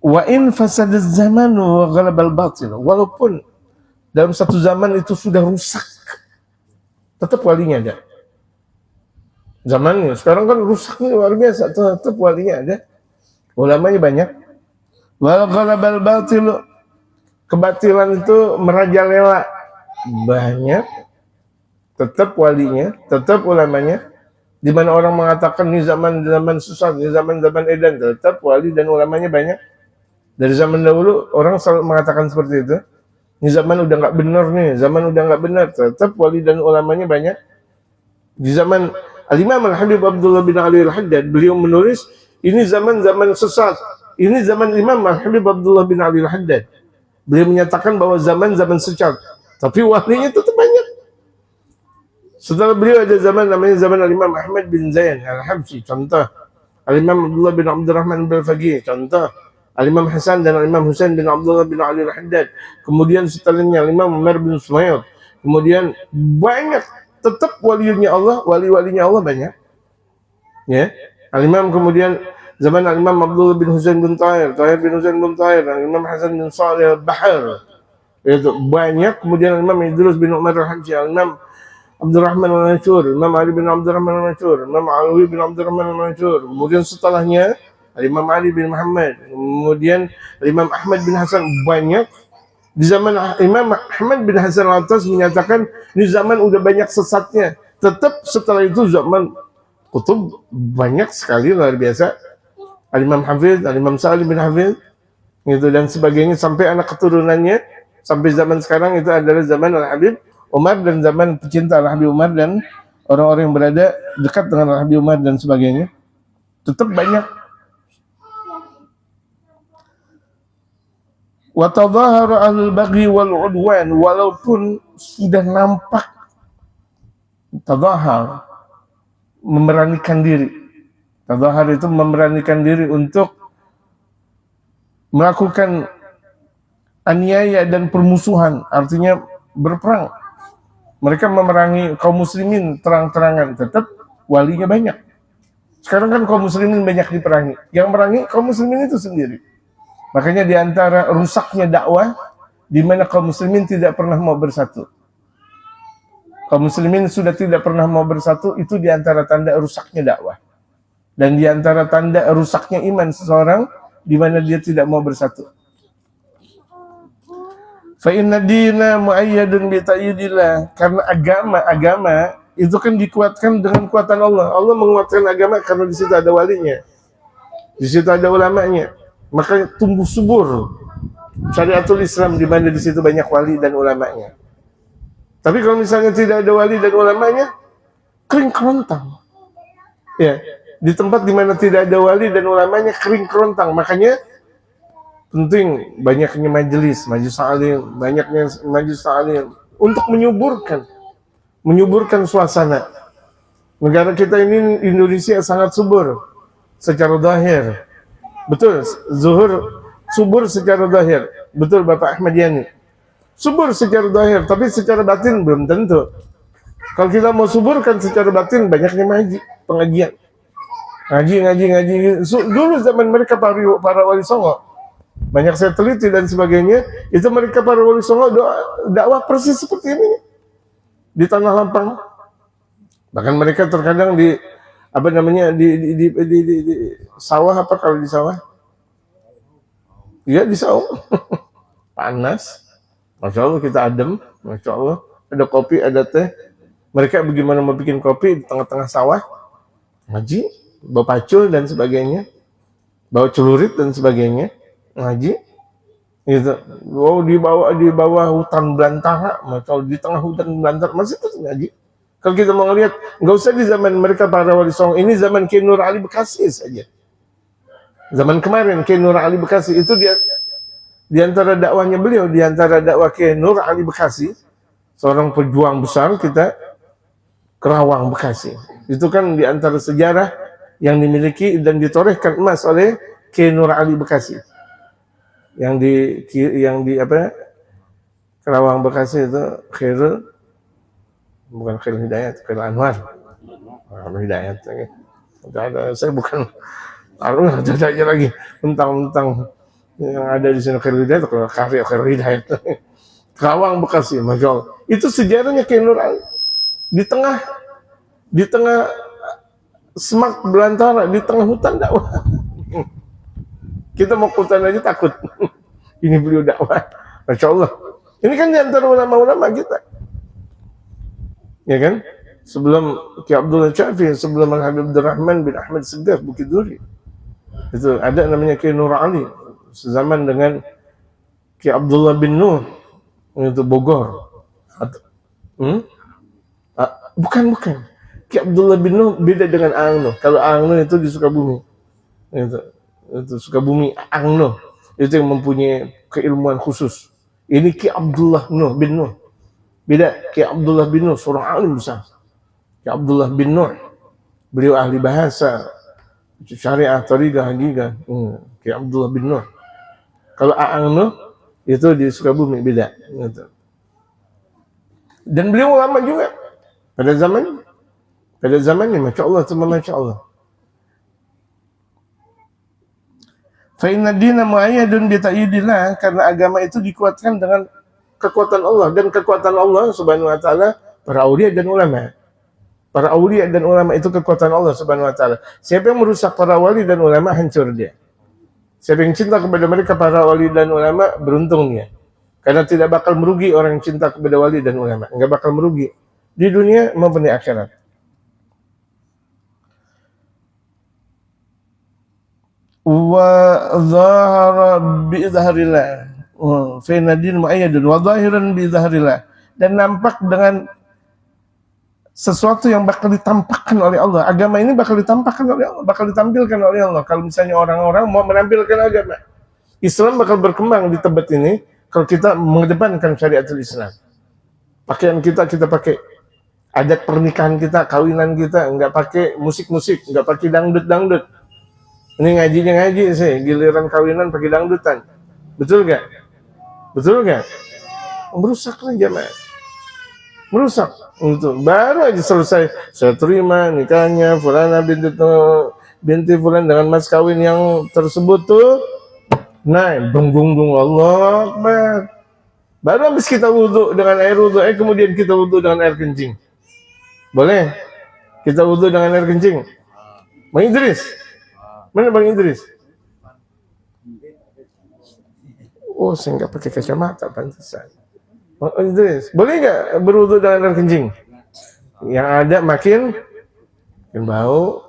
wa in fasadaz zaman wa ghalabal batil, walaupun dalam satu zaman itu sudah rusak, tetap walinya ada. Zamannya sekarang kan rusaknya luar biasa, tetap walinya ada, ulamanya banyak. Wa ghalabal batil, kebatilan itu merajalela banyak. tetap walinya, tetap ulamanya. Di mana orang mengatakan ini zaman susah, ini zaman edan, tetap wali dan ulamanya banyak. Dari zaman dahulu orang selalu mengatakan seperti itu. Ini zaman udah nggak benar nih, zaman udah nggak benar, tetap wali dan ulamanya banyak. Di zaman Al-Imam Al-Habib Abdullah bin Ali Al-Haddad, beliau menulis ini zaman sesat. Ini zaman Imam Al-Habib Abdullah bin Ali Al-Haddad. Beliau menyatakan bahwa zaman sesat, tapi walinya tetap banyak. Setelah beliau ada zaman namanya zaman Al-Imam Ahmad bin Zain Al-Habsyi, contoh. Al-Imam Abdullah bin Abdurrahman bin Al-Faqih, contoh. Al-Imam Hasan dan Al-Imam Husain bin Abdullah bin Ali Al-Haddad. Kemudian setelahnya Al-Imam Umar bin Sumayr. Kemudian banyak, tetap walinya Allah, wali-walinya Allah banyak. Ya. Al-Imam kemudian zaman Al-Imam Abdullah bin Husain bin Tahir bin Husain bin Tahir, Al-Imam Hasan bin Salih Al-Bahar. Itu banyak. Kemudian Al-Imam Idrus bin Umar Al-Habsyi, Al-Imam Abdurrahman Al-Mansur, Imam Ali bin Abdurrahman Al-Mansur, Imam Alwi bin Abdurrahman Al-Mansur. Kemudian setelahnya Imam Ali bin Muhammad, kemudian Imam Ahmad bin Hasan, banyak. Di zaman Imam Ahmad bin Hasan Al-Attas menyatakan ini zaman udah banyak sesatnya. Tetap setelah itu zaman kutub banyak sekali, luar biasa. Al-Imam Hafidh, Al-Imam Salim bin Hafidh, gitu dan sebagainya, sampai anak keturunannya sampai zaman sekarang itu adalah zaman Al-Habib Umar dan zaman pecinta Al-Habib Umar dan orang-orang yang berada dekat dengan Al-Habib Umar dan sebagainya. Tetap banyak. Wa tadhahara al-baghi wal 'udwan, walaupun sudah nampak tadhahar, memberanikan diri. Tadhahar itu memberanikan diri untuk melakukan aniaya dan permusuhan, artinya berperang. Mereka memerangi kaum muslimin terang-terangan, tetap walinya banyak. Sekarang kan kaum muslimin banyak diperangi. Yang merangi kaum muslimin itu sendiri. Makanya di antara rusaknya dakwah, di mana kaum muslimin tidak pernah mau bersatu. Kaum muslimin sudah tidak pernah mau bersatu, itu di antara tanda rusaknya dakwah. Dan di antara tanda rusaknya iman seseorang, di mana dia tidak mau bersatu. Fa inna dina mu'ayyadun bi ta'yidillah, karena agama itu kan dikuatkan dengan kuatan Allah. Allah menguatkan agama karena di situ ada walinya. Di situ ada ulamanya. Maka tumbuh subur syariatul Islam di mana di situ banyak wali dan ulamanya. Tapi kalau misalnya tidak ada wali dan ulamanya, kering kerontang. Ya, di tempat di mana tidak ada wali dan ulamanya kering kerontang. Makanya penting banyaknya majelis taklim, banyaknya majelis taklim untuk menyuburkan suasana. Negara kita ini Indonesia sangat subur secara zahir. Betul, subur secara zahir. Betul Bapak Ahmad Yani. Subur secara zahir, tapi secara batin belum tentu. Kalau kita mau suburkan secara batin, banyaknya pengajian. Ngaji. Dulu zaman mereka para wali songo, banyak saya teliti dan sebagainya, itu mereka para wali songo dakwah persis seperti ini di tanah lapang. Bahkan mereka terkadang di sawah, apa kalau di sawah? Iya, di sawah. Panas. Masya Allah kita adem, Masya Allah. Ada kopi, ada teh. Mereka bagaimana mau bikin kopi di tengah-tengah sawah? Ngaji, bawa pacul dan sebagainya. Bawa celurit dan sebagainya. Ngaji. Gitu. Wow, di bawah hutan belantara, Masya Allah, di tengah hutan belantara masih tetap ngaji. Kalau kita mau ngelihat, nggak usah di zaman mereka para wali songo, ini zaman Kiai Nur Ali Bekasi saja. Zaman kemarin Kiai Nur Ali Bekasi itu dia di antara dakwahnya beliau, di antara dakwah Kiai Nur Ali Bekasi, seorang pejuang besar kita, Kerawang Bekasi. Itu kan di antara sejarah yang dimiliki dan ditorehkan emas oleh Kiai Nur Ali Bekasi. Yang di Kerawang Bekasi itu bukan Khairul Hidayat, Khairul Anwar. Khairul Hidayat. Saya bukan ada aja lagi tentang yang ada di sini Khairul Hidayat, Khairul Hidayat. Kerawang Bekasi, Masya Allah. Itu sejarahnya Kiai Nur Ali. Di tengah semak belantara, di tengah hutan dakwah. Kita mau hutan aja takut. Ini beliau dakwah. Masya Allah. Ini kan di antara ulama-ulama kita. ya kan? Sebelum Ki Abdullah Syafi'i, sebelum Al Habib Abdurrahman bin Ahmad Segaf Bukit Duri. Itu ada namanya Ki Nur Ali, sezaman dengan Ki Abdullah bin Nur, itu Bogor. Hmm? Bukan. Ki Abdullah bin Nur beda dengan Aang Noh. Kalau Aang Noh itu di Sukabumi. Itu Sukabumi Aang Noh. Itu yang mempunyai keilmuan khusus. Ini Ki Abdullah bin Nur. Beda, Ki Abdullah bin Nur, seorang alim besar. Ki Abdullah bin Nur, beliau ahli bahasa, syariah, thariqah, hakikah. Ki Abdullah bin Nur. Kalau Aang Noh, itu di Sukabumi, beda. Gitu. Dan beliau ulama juga. Pada zamannya, Masya Allah, Masya Allah. Fa'inna dina mu'ayyadun bita'yidillah, karena agama itu dikuatkan dengan kekuatan Allah, dan kekuatan Allah subhanahu wa ta'ala para awliya dan ulama. Para awliya dan ulama itu kekuatan Allah subhanahu wa ta'ala. Siapa yang merusak para wali dan ulama, hancur dia. Siapa yang cinta kepada mereka para wali dan ulama, beruntung dia. Karena tidak bakal merugi orang yang cinta kepada wali dan ulama. Enggak bakal merugi di dunia maupun di akhirat. Wa zahara bi zahrillah. Fainadin mu'ayyadun wa zahiran bi zahrillah. Dan nampak dengan sesuatu yang bakal ditampakkan oleh Allah. Agama ini bakal ditampakkan oleh Allah, bakal ditampilkan oleh Allah. Kalau misalnya orang-orang mau menampilkan agama, Islam bakal berkembang di tempat ini kalau kita mengedepankan syariatul Islam. Pakaian kita pakai, adat pernikahan kita, kawinan kita enggak pakai musik-musik, enggak pakai dangdut-dangdut. Ini ngajinya ngaji sih, giliran kawinan pakai dangdutan. Betul gak? Merusaklah jamaah. Merusak. Untuk baru aja selesai, saya terima nikahnya Fulana binti Fulan dengan mas kawin yang tersebut tuh. Nah, dung Allah Akbar. Baru habis kita wudhu dengan air wudhu, kemudian kita wudhu dengan air kencing. Boleh? Kita wudhu dengan air kencing. Bang Idris? Mana Bang Idris? Oh, saya nggak pakai kacamata, pantesan. Bang Idris, boleh nggak berwudhu dengan air kencing? Yang ada makin bau,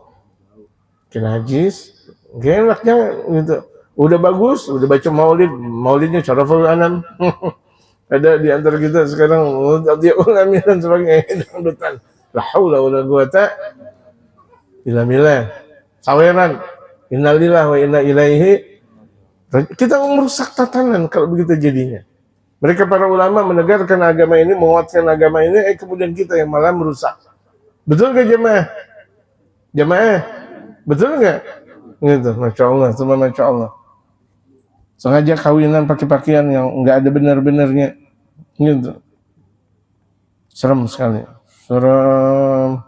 makin najis, gak enaknya gitu. Udah bagus, udah baca maulidnya Syaraful Anam. Ada di antara kita sekarang dia ulama dan sebagainya, dangdutan. La haula wala quwata illa billah. Saweran, innalillahi wa inna ilaihi. Kita merusak tatanan kalau begitu jadinya. Mereka para ulama menegarkan agama ini, menguatkan agama ini, kemudian kita yang malah merusak. Betul gak jemaah? Betul gak? Gitu, Masya Allah, cuma Masya Allah. Sengaja kawinan pakai pakaian yang nggak ada benar-benarnya, gitu. Serem sekali. Serem.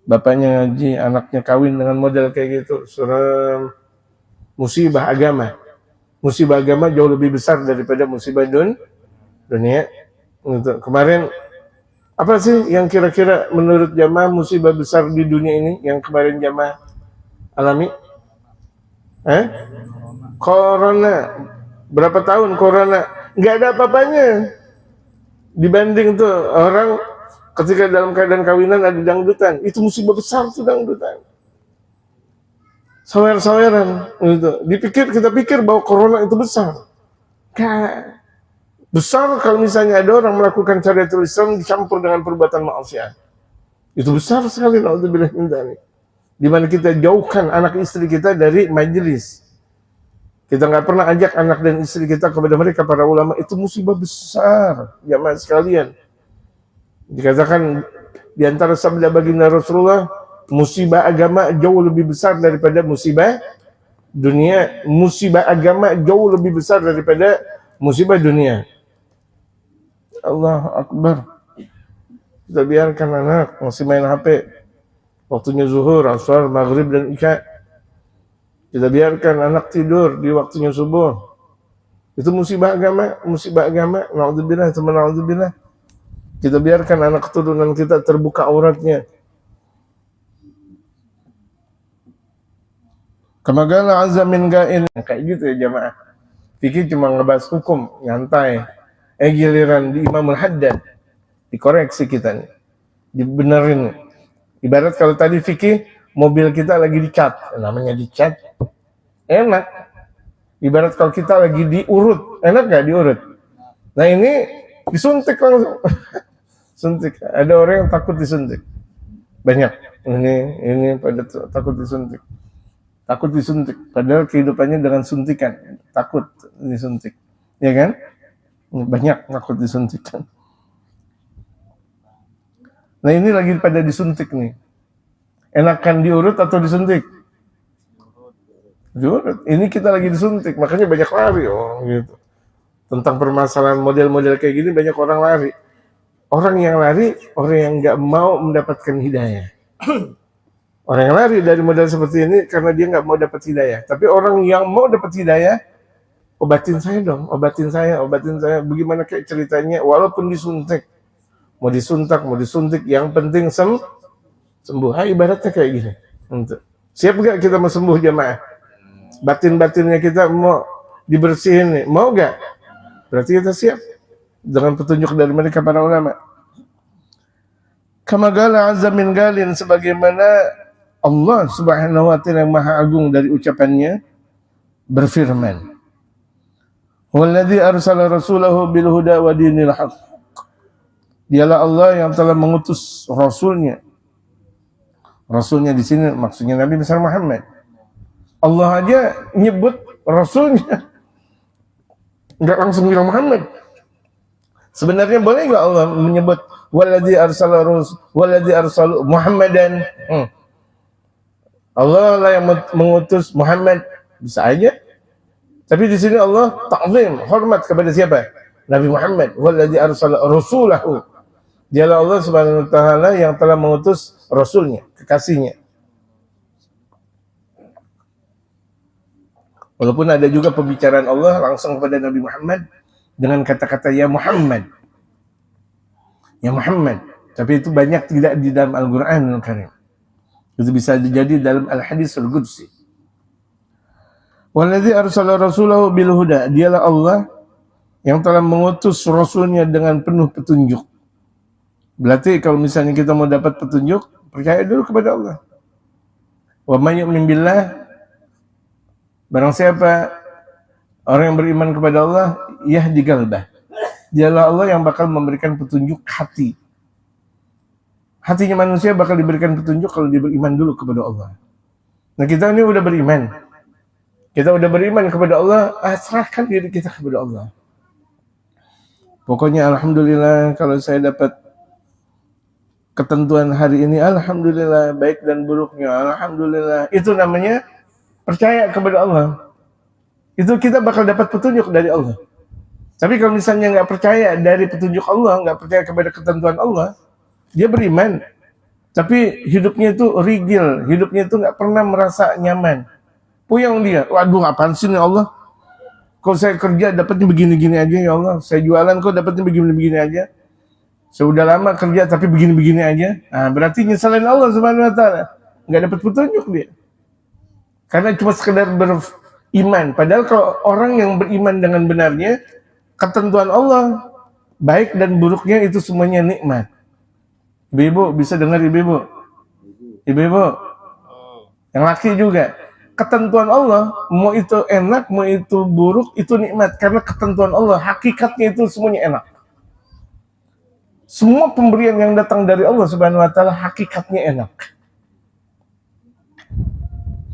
Bapaknya ngaji, anaknya kawin dengan model kayak gitu. Serem. Musibah agama. Musibah agama jauh lebih besar daripada musibah dunia. Gitu. Kemarin apa sih yang kira-kira menurut jamaah musibah besar di dunia ini yang kemarin jamaah alami? Corona. Berapa tahun corona? Nggak ada apa-apanya. Dibanding tuh orang ketika dalam keadaan kawinan ada dangdutan. Itu musibah besar tuh dangdutan. Sawer-saweran. Gitu. Kita pikir bahwa corona itu besar. Nggak. Besar kalau misalnya ada orang melakukan syariatul Islam dicampur dengan perbuatan maksiat. Itu besar sekali. Naudzubillah min dzalik. Di mana kita jauhkan anak istri kita dari majelis. Kita nggak pernah ajak anak dan istri kita kepada mereka para ulama. Itu musibah besar, jamaah sekalian. Dikatakan di antara sabda baginda Rasulullah, musibah agama jauh lebih besar daripada musibah dunia. Musibah agama jauh lebih besar daripada musibah dunia. Allah Akbar. Kita biarkan anak masih main HP. Waktunya zuhur, asar, maghrib, dan isya. Kita biarkan anak tidur di waktunya subuh. Itu musibah agama. Na'udzubillah, teman na'udzubillah. Kita biarkan anak keturunan kita terbuka auratnya. Kamagala azza min ga'il. Kayak gitu ya jamaah. Fikir cuma ngebahas hukum, nyantai. Giliran di Imamul Haddad. Dikoreksi kita nih. dibenerin. Ibarat kalau tadi fikih, mobil kita lagi dicat, namanya dicat, enak. Ibarat kalau kita lagi diurut, enak gak diurut? Nah ini disuntik langsung. Suntik. Ada orang yang takut disuntik. Banyak. Ini pada takut disuntik. Takut disuntik. Padahal kehidupannya dengan suntikan. Takut disuntik. Ya kan? Banyak takut disuntik. Nah ini lagi pada disuntik nih. Enakan diurut atau disuntik? Diurut. Ini kita lagi disuntik. Makanya banyak lari. Oh gitu. Tentang permasalahan model-model kayak gini banyak orang lari. Orang yang lari, orang yang nggak mau mendapatkan hidayah. Orang yang lari dari model seperti ini karena dia nggak mau dapat hidayah. Tapi orang yang mau dapat hidayah, obatin saya dong, obatin saya. Bagaimana kayak ceritanya, walaupun disuntik, mau disuntik, yang penting sembuh. Ibaratnya kayak gini. Siap nggak kita mau sembuh jamaah? Batin-batinnya kita mau dibersihin nih, mau nggak? Berarti kita siap dengan petunjuk dari mereka para ulama. Kama qala azza min qalin, sebagaimana Allah Subhanahu wa taala yang maha agung dari ucapannya berfirman, "Walladzi arsala rasulahu bil huda wa dinil haqq." Dialah Allah yang telah mengutus rasulnya. Rasulnya di sini maksudnya Nabi besar Muhammad. Allah aja nyebut rasulnya, enggak langsung bilang Muhammad. Sebenarnya boleh enggak Allah menyebut waladzi arsalu Muhammadan? Allah lah yang mengutus Muhammad, bisa aja. Tapi di sini Allah ta'zim, hormat kepada siapa? Nabi Muhammad. Waladzi arsala rasulahu. Dialah Allah Subhanahu wa taala yang telah mengutus rasulnya, kekasihnya. Walaupun ada juga pembicaraan Allah langsung kepada Nabi Muhammad dengan kata-kata ya Muhammad. Ya Muhammad. Tapi itu banyak tidak di dalam Al-Quran Al-Karim. Itu bisa jadi dalam Al-Hadis Al-Qudsi. Walladzi arsala rasulahu bil huda. Dialah Allah yang telah mengutus rasulnya dengan penuh petunjuk. Berarti kalau misalnya kita mau dapat petunjuk, percaya dulu kepada Allah. Wa may yu'min billah, barang siapa orang yang beriman kepada Allah, yahdi qalbah. Dialah Allah yang bakal memberikan petunjuk hati. Hatinya manusia bakal diberikan petunjuk kalau dia beriman dulu kepada Allah. Nah kita ini udah beriman. Kita udah beriman kepada Allah, serahkan diri kita kepada Allah. Pokoknya alhamdulillah kalau saya dapat ketentuan hari ini, alhamdulillah, baik dan buruknya, alhamdulillah. Itu namanya percaya kepada Allah. Itu kita bakal dapat petunjuk dari Allah. Tapi kalau misalnya nggak percaya dari petunjuk Allah, nggak percaya kepada ketentuan Allah, dia beriman, tapi hidupnya itu rigil, hidupnya itu nggak pernah merasa nyaman. Puyeng dia, waduh apaan sih nih Allah? Kok saya kerja dapatnya begini-begini aja ya Allah? Saya jualan kok dapatnya begini-begini aja? Sudah lama kerja tapi begini-begini aja. Nah, berarti nyesalin Allah Subhanahu wa taala. Nggak dapat petunjuk dia. Karena cuma sekedar beriman. Padahal kalau orang yang beriman dengan benarnya, ketentuan Allah baik dan buruknya itu semuanya nikmat. Ibu-ibu bisa dengar ibu-ibu? Ibu-ibu? Yang laki juga. Ketentuan Allah, mau itu enak, mau itu buruk, itu nikmat. Karena ketentuan Allah, hakikatnya itu semuanya enak. Semua pemberian yang datang dari Allah Subhanahu wa taala hakikatnya enak.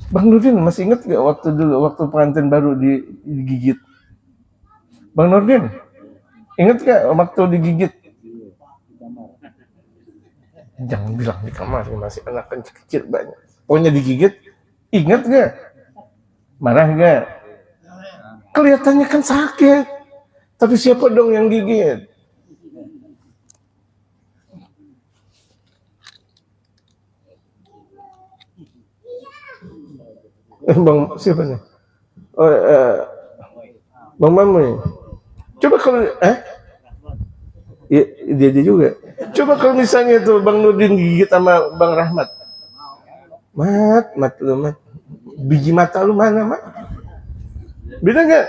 Bang Nurdin masih ingat gak waktu pengantin baru digigit? Bang Nurdin, ingat gak waktu digigit? Jangan bilang di kamar, masih anak kecil banyak. Pokoknya digigit, ingat gak? Marah gak? Kelihatannya kan sakit, tapi siapa dong yang gigit? Bang siapa nih? Oh, Bang Mamu. Coba kalau ya, dia juga. Coba kalau misalnya tuh Bang Nurdin gigit sama Bang Rahmat. Mat lu. Biji mata lu mana, Mat? Beda enggak?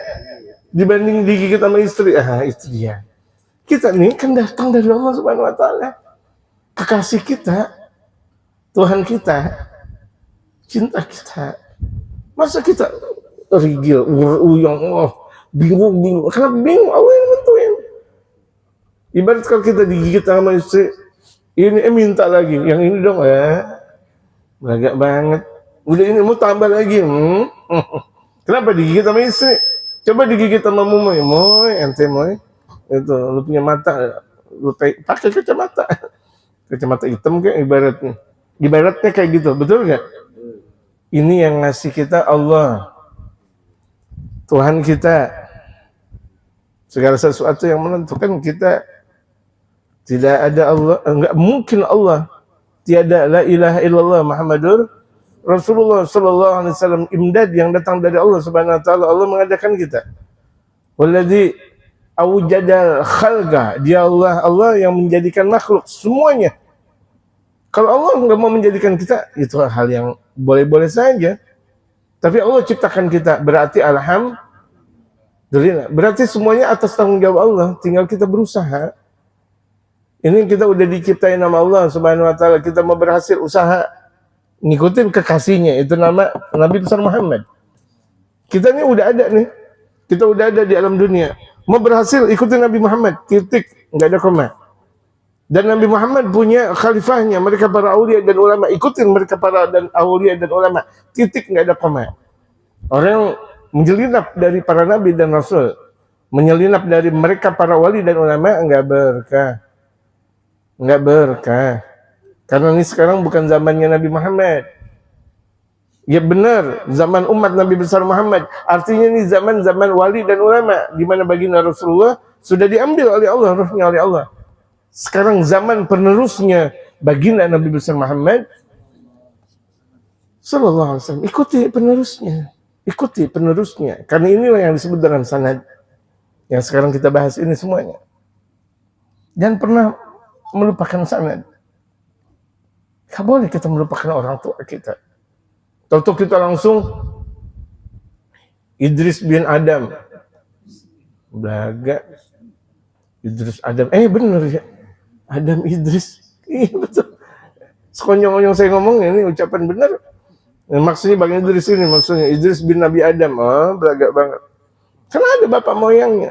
Dibanding digigit sama istri. Itu dia. Kita nih kan datang dari Allah Subhanahu wa taala. kekasih kita, Tuhan kita, cinta kita. Masa kita rigil, uyang, bingung. Kenapa bingung? Allah yang nentuin. Ibarat kalau kita digigit sama istri, ini minta lagi, yang ini dong, belagak banget. Udah ini mau tambah lagi, Kenapa digigit sama istri? Coba digigit sama moy, ente moy. Itu, lu punya mata, lu pakai kacamata hitam kayak ibaratnya kayak gitu, betul nggak? Ini yang ngasih kita Allah, Tuhan kita. Segala sesuatu yang menentukan kita. Tidak ada Allah, enggak mungkin Allah. Tiada la ilaha illallah Muhammadur Rasulullah sallallahu alaihi wasallam, imdad yang datang dari Allah Subhanahu wa taala. Allah mengadakan kita. Walladzi awjadal khalqa, dia Allah yang menjadikan makhluk semuanya. Kalau Allah enggak mau menjadikan kita, itu hal yang boleh-boleh saja. Tapi Allah ciptakan kita, berarti alhamdulillah. Berarti semuanya atas tanggung jawab Allah, tinggal kita berusaha. Ini kita udah diciptain nama Allah Subhanahu wa taala, kita mau berhasil usaha ngikutin kekasihnya, itu nama Nabi besar Muhammad. Kita ini udah ada nih. Kita udah ada di alam dunia. Mau berhasil ikutin Nabi Muhammad, titik, enggak ada koma. Dan Nabi Muhammad punya khalifahnya, mereka para aulia dan ulama, ikutin mereka para dan aulia dan ulama, titik, enggak ada koma. Orang menyelinap dari para nabi dan rasul, menyelinap dari mereka para wali dan ulama, enggak berkah. Enggak berkah. Karena ini sekarang bukan zamannya Nabi Muhammad. Ya benar, zaman umat Nabi besar Muhammad. Artinya ini zaman wali dan ulama, di mana baginda Rasulullah sudah diambil oleh Allah, ruhnya oleh Allah. Sekarang zaman penerusnya baginda Nabi besar Muhammad sallallahu alaihi wasallam. Ikuti penerusnya. Karena inilah yang disebut dengan sanad. Yang sekarang kita bahas ini semuanya. Jangan pernah melupakan sanad. Gak boleh kita melupakan orang tua kita. Tahu kita langsung Idris bin Adam. Belaga. Idris Adam. Bener ya. Adam Idris. Iya betul. Sekonyong-konyong saya ngomong ini ucapan benar. Maksudnya Bang Idris ini, maksudnya Idris bin Nabi Adam. Belaga banget. Karena ada bapak moyangnya.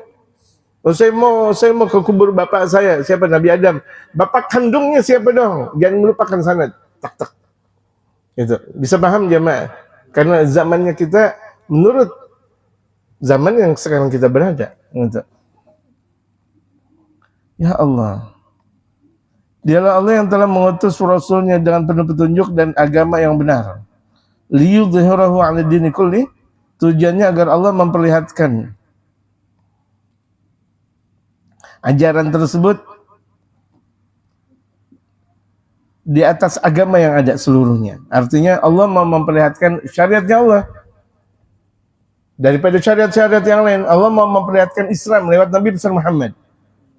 Saya mau ke kubur bapak saya, siapa? Nabi Adam. Bapak kandungnya siapa dong? Jangan melupakan sanad. Tak. Gitu. Bisa paham jemaah? Karena zamannya kita menurut zaman yang sekarang kita berada. Gitu. Ya Allah. Dialah Allah yang telah mengutus Rasulnya dengan penuh petunjuk dan agama yang benar. Liyudhhirahu 'ala dini kulli. Tujuannya agar Allah memperlihatkan ajaran tersebut di atas agama yang ada seluruhnya. Artinya Allah mau memperlihatkan syariatnya Allah. Daripada syariat-syariat yang lain, Allah mau memperlihatkan Islam lewat Nabi besar Muhammad.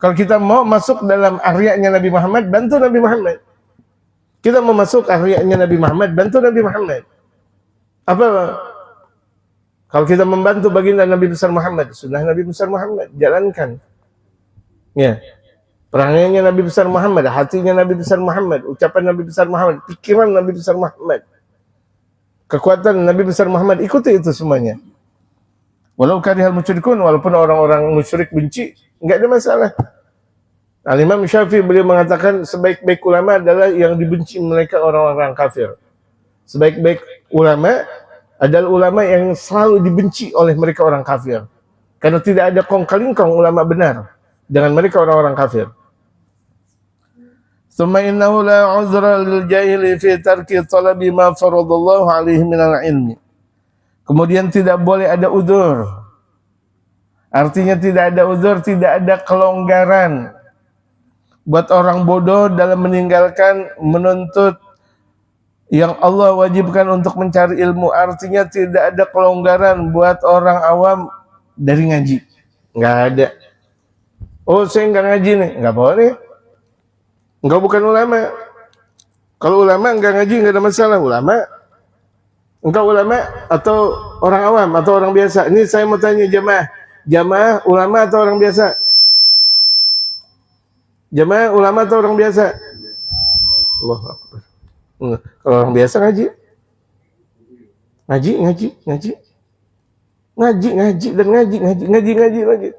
Kalau kita mau masuk dalam aryanya Nabi Muhammad, bantu Nabi Muhammad. Kita mau masuk aryanya Nabi Muhammad, bantu Nabi Muhammad. Apa? Kalau kita membantu baginda Nabi besar Muhammad, sunnah Nabi besar Muhammad, jalankan. Ya, perangainya Nabi besar Muhammad, hatinya Nabi besar Muhammad, ucapan Nabi besar Muhammad, pikiran Nabi besar Muhammad, kekuatan Nabi besar Muhammad, ikuti itu semuanya. Walau karihal musyrikun, walaupun orang-orang musyrik benci, enggak ada masalah. Al-Imam Syafi'i beliau mengatakan sebaik-baik ulama adalah yang dibenci mereka orang-orang kafir. Sebaik-baik ulama adalah ulama yang selalu dibenci oleh mereka orang kafir. Karena tidak ada kong-kalingkong ulama benar dengan mereka orang-orang kafir. Tsumma innahu la 'udhra lil jahili fi tarki talabi ma faradallahu 'alaihi minal ilmi. Kemudian tidak boleh ada udzur. Artinya tidak ada udzur, tidak ada kelonggaran buat orang bodoh dalam meninggalkan menuntut yang Allah wajibkan untuk mencari ilmu. Artinya tidak ada kelonggaran buat orang awam dari ngaji. Nggak ada. Oh, saya nggak ngaji nih, nggak boleh. Nggak, bukan ulama. Kalau ulama nggak ngaji nggak ada masalah. Engkau ulama atau orang awam atau orang biasa? Ini saya mau tanya jamaah ulama atau orang biasa? Jamaah ulama atau orang biasa? Allahu Akbar. Kalau orang biasa ngaji lagi.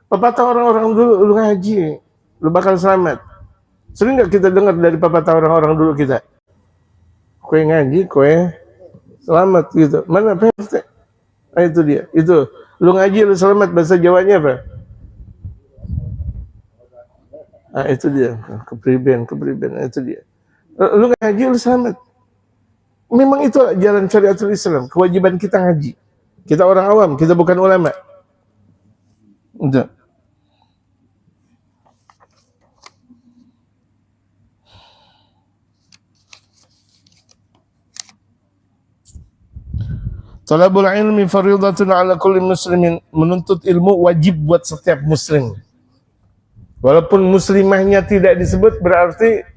Pepatah orang-orang dulu, lu ngaji, lu bakal selamat. Sering nggak kita dengar dari pepatah orang-orang dulu kita? Kue ngaji, kue selamat gitu. Mana PRT? Itu dia. Itu. Lu ngaji, lu selamat. Bahasa Jawanya apa? Itu dia. Kepriben. Itu dia. Lu ngaji, lu selamat. Memang itu jalan syariatul Islam. Kewajiban kita ngaji. Kita orang awam, kita bukan ulama. Udah. Talabul ilmi fardhatun ala kulli muslimin. Menuntut ilmu wajib buat setiap muslim. Walaupun muslimahnya tidak disebut, berarti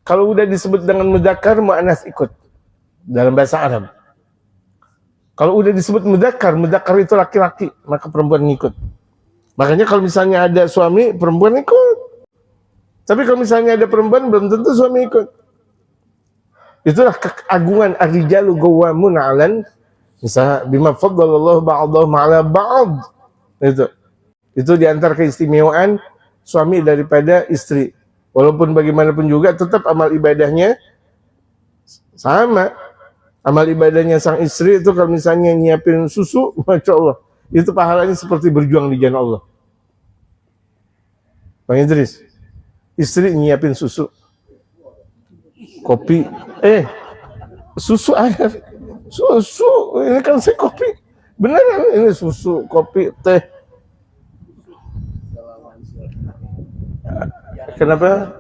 kalau udah disebut dengan mudzakkar, muannas ikut dalam bahasa Arab. Kalau udah disebut mudzakkar itu laki-laki, maka perempuan ngikut. Makanya kalau misalnya ada suami, perempuan ikut. Tapi kalau misalnya ada perempuan, belum tentu suami ikut. Itulah keagungan ar-rijalu qawwamun 'alan misalnya bima faddalallahu ba'dahum 'ala ba'd. Itu di antara keistimewaan suami daripada istri. Walaupun bagaimanapun juga tetap amal ibadahnya sama. Amal ibadahnya sang istri itu kalau misalnya nyiapin susu, Masya Allah, itu pahalanya seperti berjuang di jalan Allah. Bang Idris, istri nyiapin susu, kopi, susu air, susu, ini kan saya kopi, beneran ini susu, kopi, teh. Kenapa?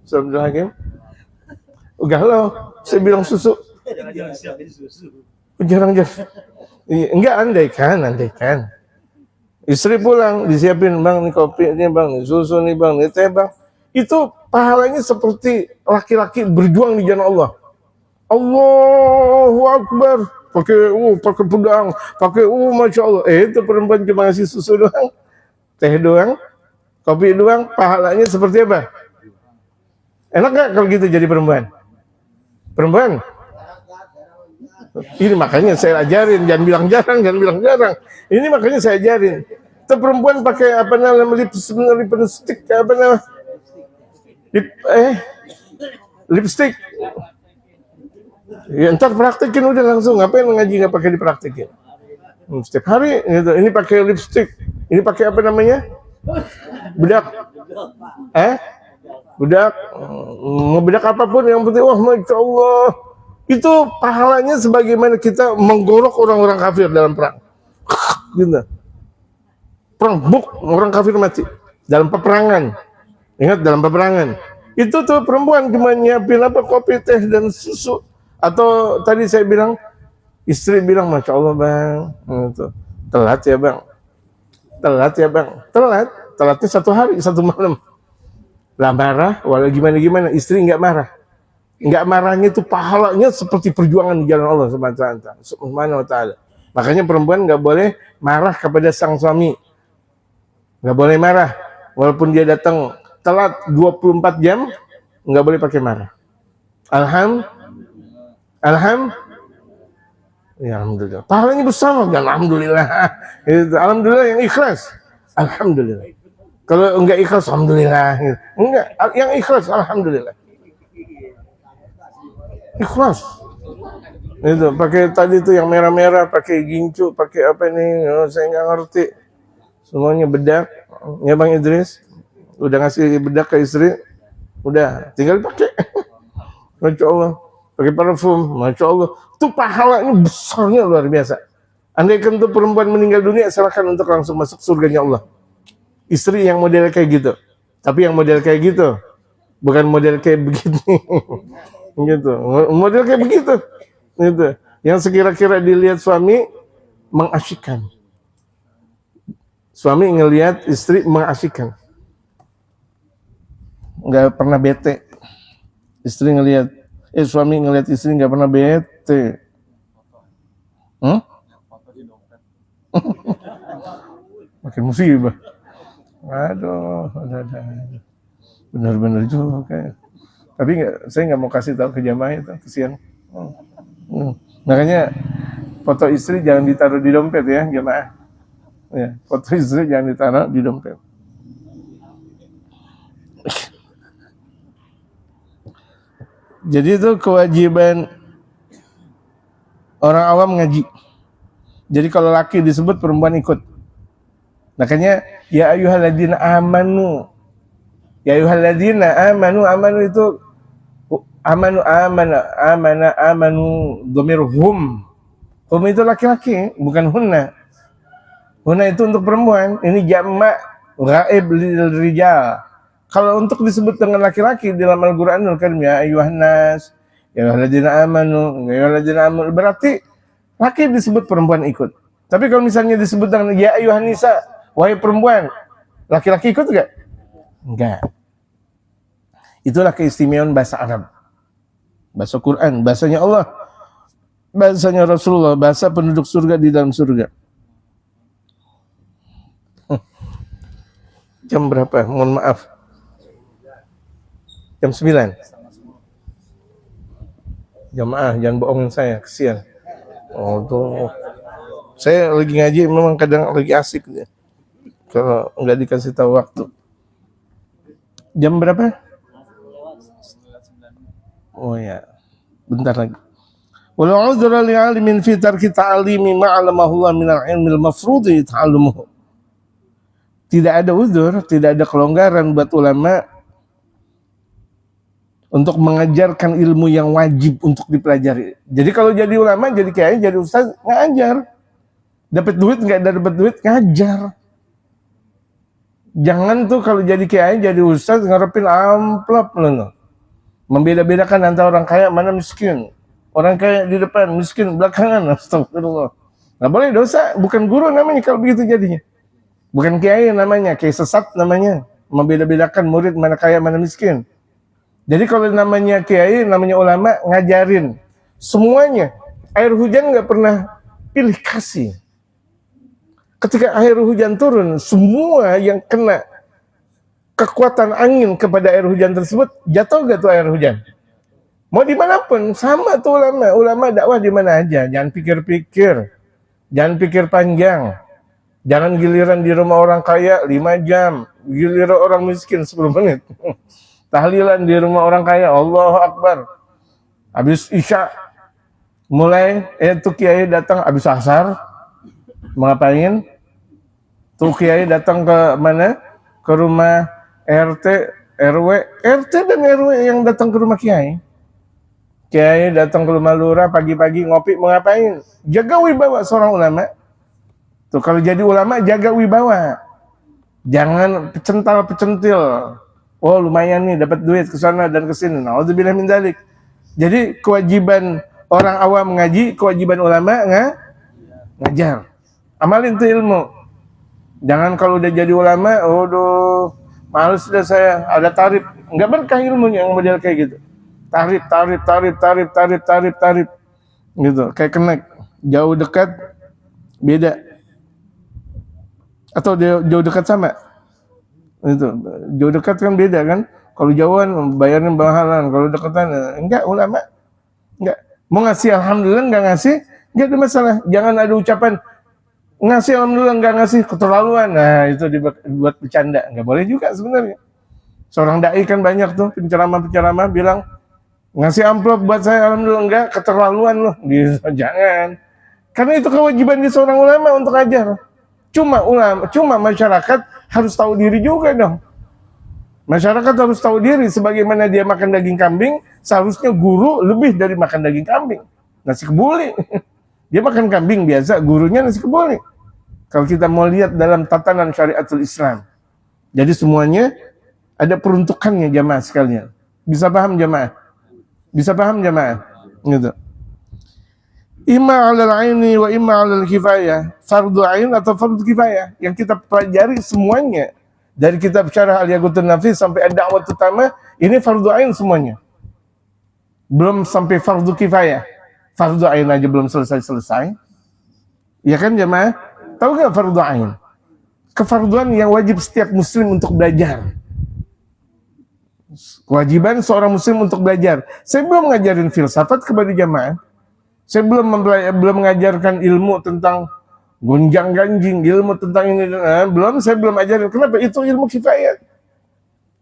Abdul Hakim? Galau, saya bilang susu. Jarang. Enggak, andaikan. Istri pulang, disiapin, bang, nih kopi, nih bang, nih susu, nih bang, nih teh bang. Itu pahalanya seperti laki-laki berjuang di jalan Allah. Allahu Akbar. Pakai pedang, Masya Allah. Itu perempuan cuma ngasih susu doang, teh doang, kopi doang, pahalanya seperti apa? Enak gak kalau gitu jadi perempuan? Ini makanya saya ajarin, jangan bilang jarang. Ini makanya saya ajarin. Itu perempuan pakai apa namanya lipstick, lipstick. Ya ntar praktekin udah langsung. Ngapain ngaji nggak pakai dipraktekin? Setiap hari gitu. Ini pakai lipstick. Ini pakai apa namanya? Bedak. Bedak. Mau bedak apapun yang penting, wah Masya Allah. Itu pahalanya sebagaimana kita menggorok orang-orang kafir dalam perang. Gitu. Perang, orang kafir mati dalam peperangan. Ingat, dalam peperangan. Itu tuh perempuan cuma nyiapin apa, kopi, teh, dan susu. Atau tadi saya bilang, istri bilang, Masya Allah bang, gitu. Telat ya bang. Telatnya 1 hari, 1 malam. Lah marah, walau gimana, istri nggak marah. Nggak marahnya itu pahalanya seperti perjuangan di jalan Allah Subhanahu wa ta'ala. Makanya perempuan nggak boleh marah kepada sang suami. Nggak boleh marah. Walaupun dia datang telat 24 jam, nggak boleh pakai marah. Alhamdulillah. Pahalanya besar, alhamdulillah. Alhamdulillah yang ikhlas. Alhamdulillah. Kalau enggak ikhlas, alhamdulillah. Enggak, yang ikhlas, alhamdulillah. Ikhlas. Itu pakai tadi itu yang merah-merah, pakai gincu, pakai apa nih? Saya nggak ngerti. Semuanya bedak. Ya Bang Idris, udah ngasih bedak ke istri, udah tinggal pakai. Masya Allah. Pakai parfum, Masya Allah. Itu pahalanya besarnya luar biasa. Andai kan tuh perempuan meninggal dunia, silakan untuk langsung masuk surganya Allah. Istri yang model kayak gitu. Tapi yang model kayak gitu, bukan model kayak begini. Gitu. Model kayak begitu. Gitu. Yang sekira-kira dilihat suami mengasyikkan. Suami ngelihat istri mengasyikkan. Nggak pernah bete. Suami ngelihat istri nggak pernah bete. Makin musibah. Aduh, benar-benar juga. Tapi saya nggak mau kasih tahu ke jamaah itu, kesian. Makanya foto istri jangan ditaruh di dompet ya jamaah. Ya, foto istri jangan ditaruh di dompet. Jadi itu kewajiban orang awam ngaji. Jadi kalau laki disebut, perempuan ikut. Makanya ya ayyuhalladzina amanu. Ya ayyuhalladzina amanu, amanu itu amanu dhamir hum. Hum itu laki-laki, bukan hunna. Hunna itu untuk perempuan. Ini jamak ghaib lil rijal. Kalau untuk disebut dengan laki-laki dalam Al-Qur'anul Karim, ya ayyuhan nas, ya ayyuhalladzina amanu, ya ayyuhalladzina amanu, berarti laki disebut, perempuan ikut. Tapi kalau misalnya disebut dengan ya ayyuhan nisa, wahai perempuan, laki-laki ikut enggak? Enggak. Itulah keistimewaan bahasa Arab. Bahasa Quran, bahasanya Allah, bahasanya Rasulullah, bahasa penduduk surga di dalam surga. Jam berapa? Mohon maaf. Jam 9. Jamaah, jangan bohongin saya, kesian. Oh, tuh. Saya lagi ngaji memang kadang lagi asik ya. Kalau nggak dikasih tahu waktu. Jam berapa? Oh ya, bentar lagi. Walau udhra li alimin fi tarki ta'alimi ma'alamahu minal ilmil mafrudi ta'allumuhu. Tidak ada udzur, tidak ada kelonggaran buat ulama untuk mengajarkan ilmu yang wajib untuk dipelajari. Jadi kalau jadi ulama, jadi kiai, jadi ustaz, ngajar. Dapat duit nggak dapat duit, ngajar. Jangan tuh kalau jadi kiai, jadi ustaz, ngarepin amplop loh. Membeda-bedakan antara orang kaya mana miskin. Orang kaya di depan, miskin belakangan. Astagfirullah. Nggak boleh, dosa. Bukan guru namanya kalau begitu jadinya. Bukan kiai namanya, kiai sesat namanya. Membeda-bedakan murid mana kaya mana miskin. Jadi kalau namanya kiai, namanya ulama, ngajarin semuanya. Air hujan nggak pernah pilih kasih. Ketika air hujan turun, semua yang kena kekuatan angin kepada air hujan tersebut, jatuh gak tuh air hujan? Mau dimanapun, sama tuh ulama. Ulama dakwah di mana aja. Jangan pikir-pikir, jangan pikir panjang. Jangan giliran di rumah orang kaya 5 jam, giliran orang miskin 10 menit. Tahlilan di rumah orang kaya, Allahu Akbar. Habis Isya, mulai, tuh kiai datang habis asar, mau ngapain? Tuh kiai datang ke mana? Ke rumah RT, RW, RT dan RW yang datang ke rumah kiai. Kiai datang ke rumah lurah pagi-pagi ngopi, mau ngapain? Jaga wibawa seorang ulama. Tuh kalau jadi ulama, jaga wibawa. Jangan pecental-pecentil. Oh lumayan nih dapat duit ke sana dan ke sini. Nauzubillah min dzalik. Jadi kewajiban orang awam ngaji, kewajiban ulama ngajar. Amalin tuh ilmu. Jangan kalau udah jadi ulama, males sudah saya, ada tarif. Enggak berkah ilmunya yang model kayak gitu. Tarif. Gitu, kayak kenek. Jauh dekat beda. Atau jauh dekat sama? Itu jauh dekat kan beda kan, kalau jauhan bayarnya mahalan, kalau dekatan enggak. Ulama enggak mau ngasih alhamdulillah, enggak ngasih enggak ada masalah. Jangan ada ucapan ngasih alhamdulillah enggak ngasih, keterlaluan. Nah itu dibuat bercanda, enggak boleh juga sebenarnya. Seorang dai kan banyak tuh penceramah bilang ngasih amplop buat saya alhamdulillah enggak, keterlaluan loh gitu. Jangan, karena itu kewajiban di seorang ulama untuk ajar. Cuma masyarakat harus tahu diri juga dong. Masyarakat harus tahu diri, sebagaimana dia makan daging kambing, seharusnya guru lebih dari makan daging kambing. Nasi kebuli. Dia makan kambing biasa, gurunya nasi kebuli. Kalau kita mau lihat dalam tatanan syariatul Islam. Jadi semuanya ada peruntukannya jamaah sekalian. Bisa paham jamaah? Bisa paham jamaah? Gitu. Imma 'alal 'aini wa imma 'alal kifayah, fardu 'ain atau fardu kifayah. Yang kita pelajari semuanya dari kitab Syarah Al-Yaqutun Nafis sampai Ad-Da'wat Utama, ini fardu 'ain semuanya. Belum sampai fardu kifayah. Fardu 'ain aja belum selesai. Ya kan jemaah? Tahu enggak fardu 'ain? Kefarduan yang wajib setiap muslim untuk belajar. Kewajiban seorang muslim untuk belajar. Saya belum ngajarin filsafat kepada jamaah. Saya belum mengajarkan ilmu tentang gonjang ganjing, ilmu tentang ini, belum. Saya belum ajarin. Kenapa? Itu ilmu kifayat.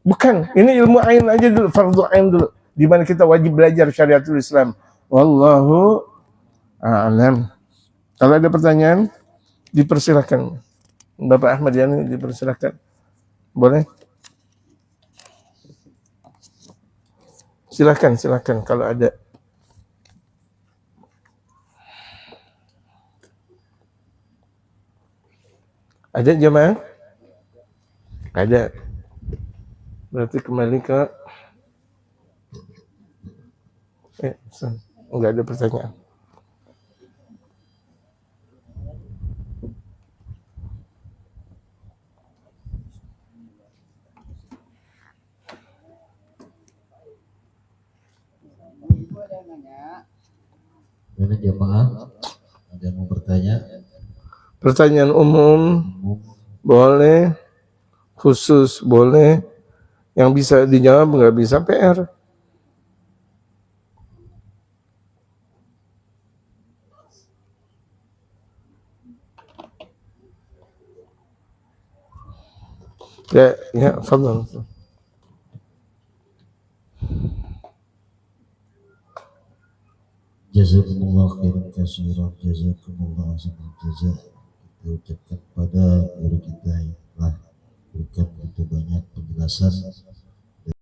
Bukan, ini ilmu ain aja dulu, fardu ain dulu. Di mana kita wajib belajar syariatul Islam. Wallahu a'lam. Kalau ada pertanyaan, dipersilakan. Bapak Ahmad Yani, dipersilakan. Boleh? Silakan kalau ada. Ada jemaah? Ada. Berarti kembali ke enggak ada pertanyaan.
Ini jemaah ada yang mau bertanya?
Pertanyaan umum boleh, khusus boleh, yang bisa dijawab nggak bisa PR. Ya, fadhal.
Jazakumullah khairan katsiran, jazakumullah ahsanal jazaa. Kita ucapkan pada guru kita yang telah berikan begitu banyak penjelasan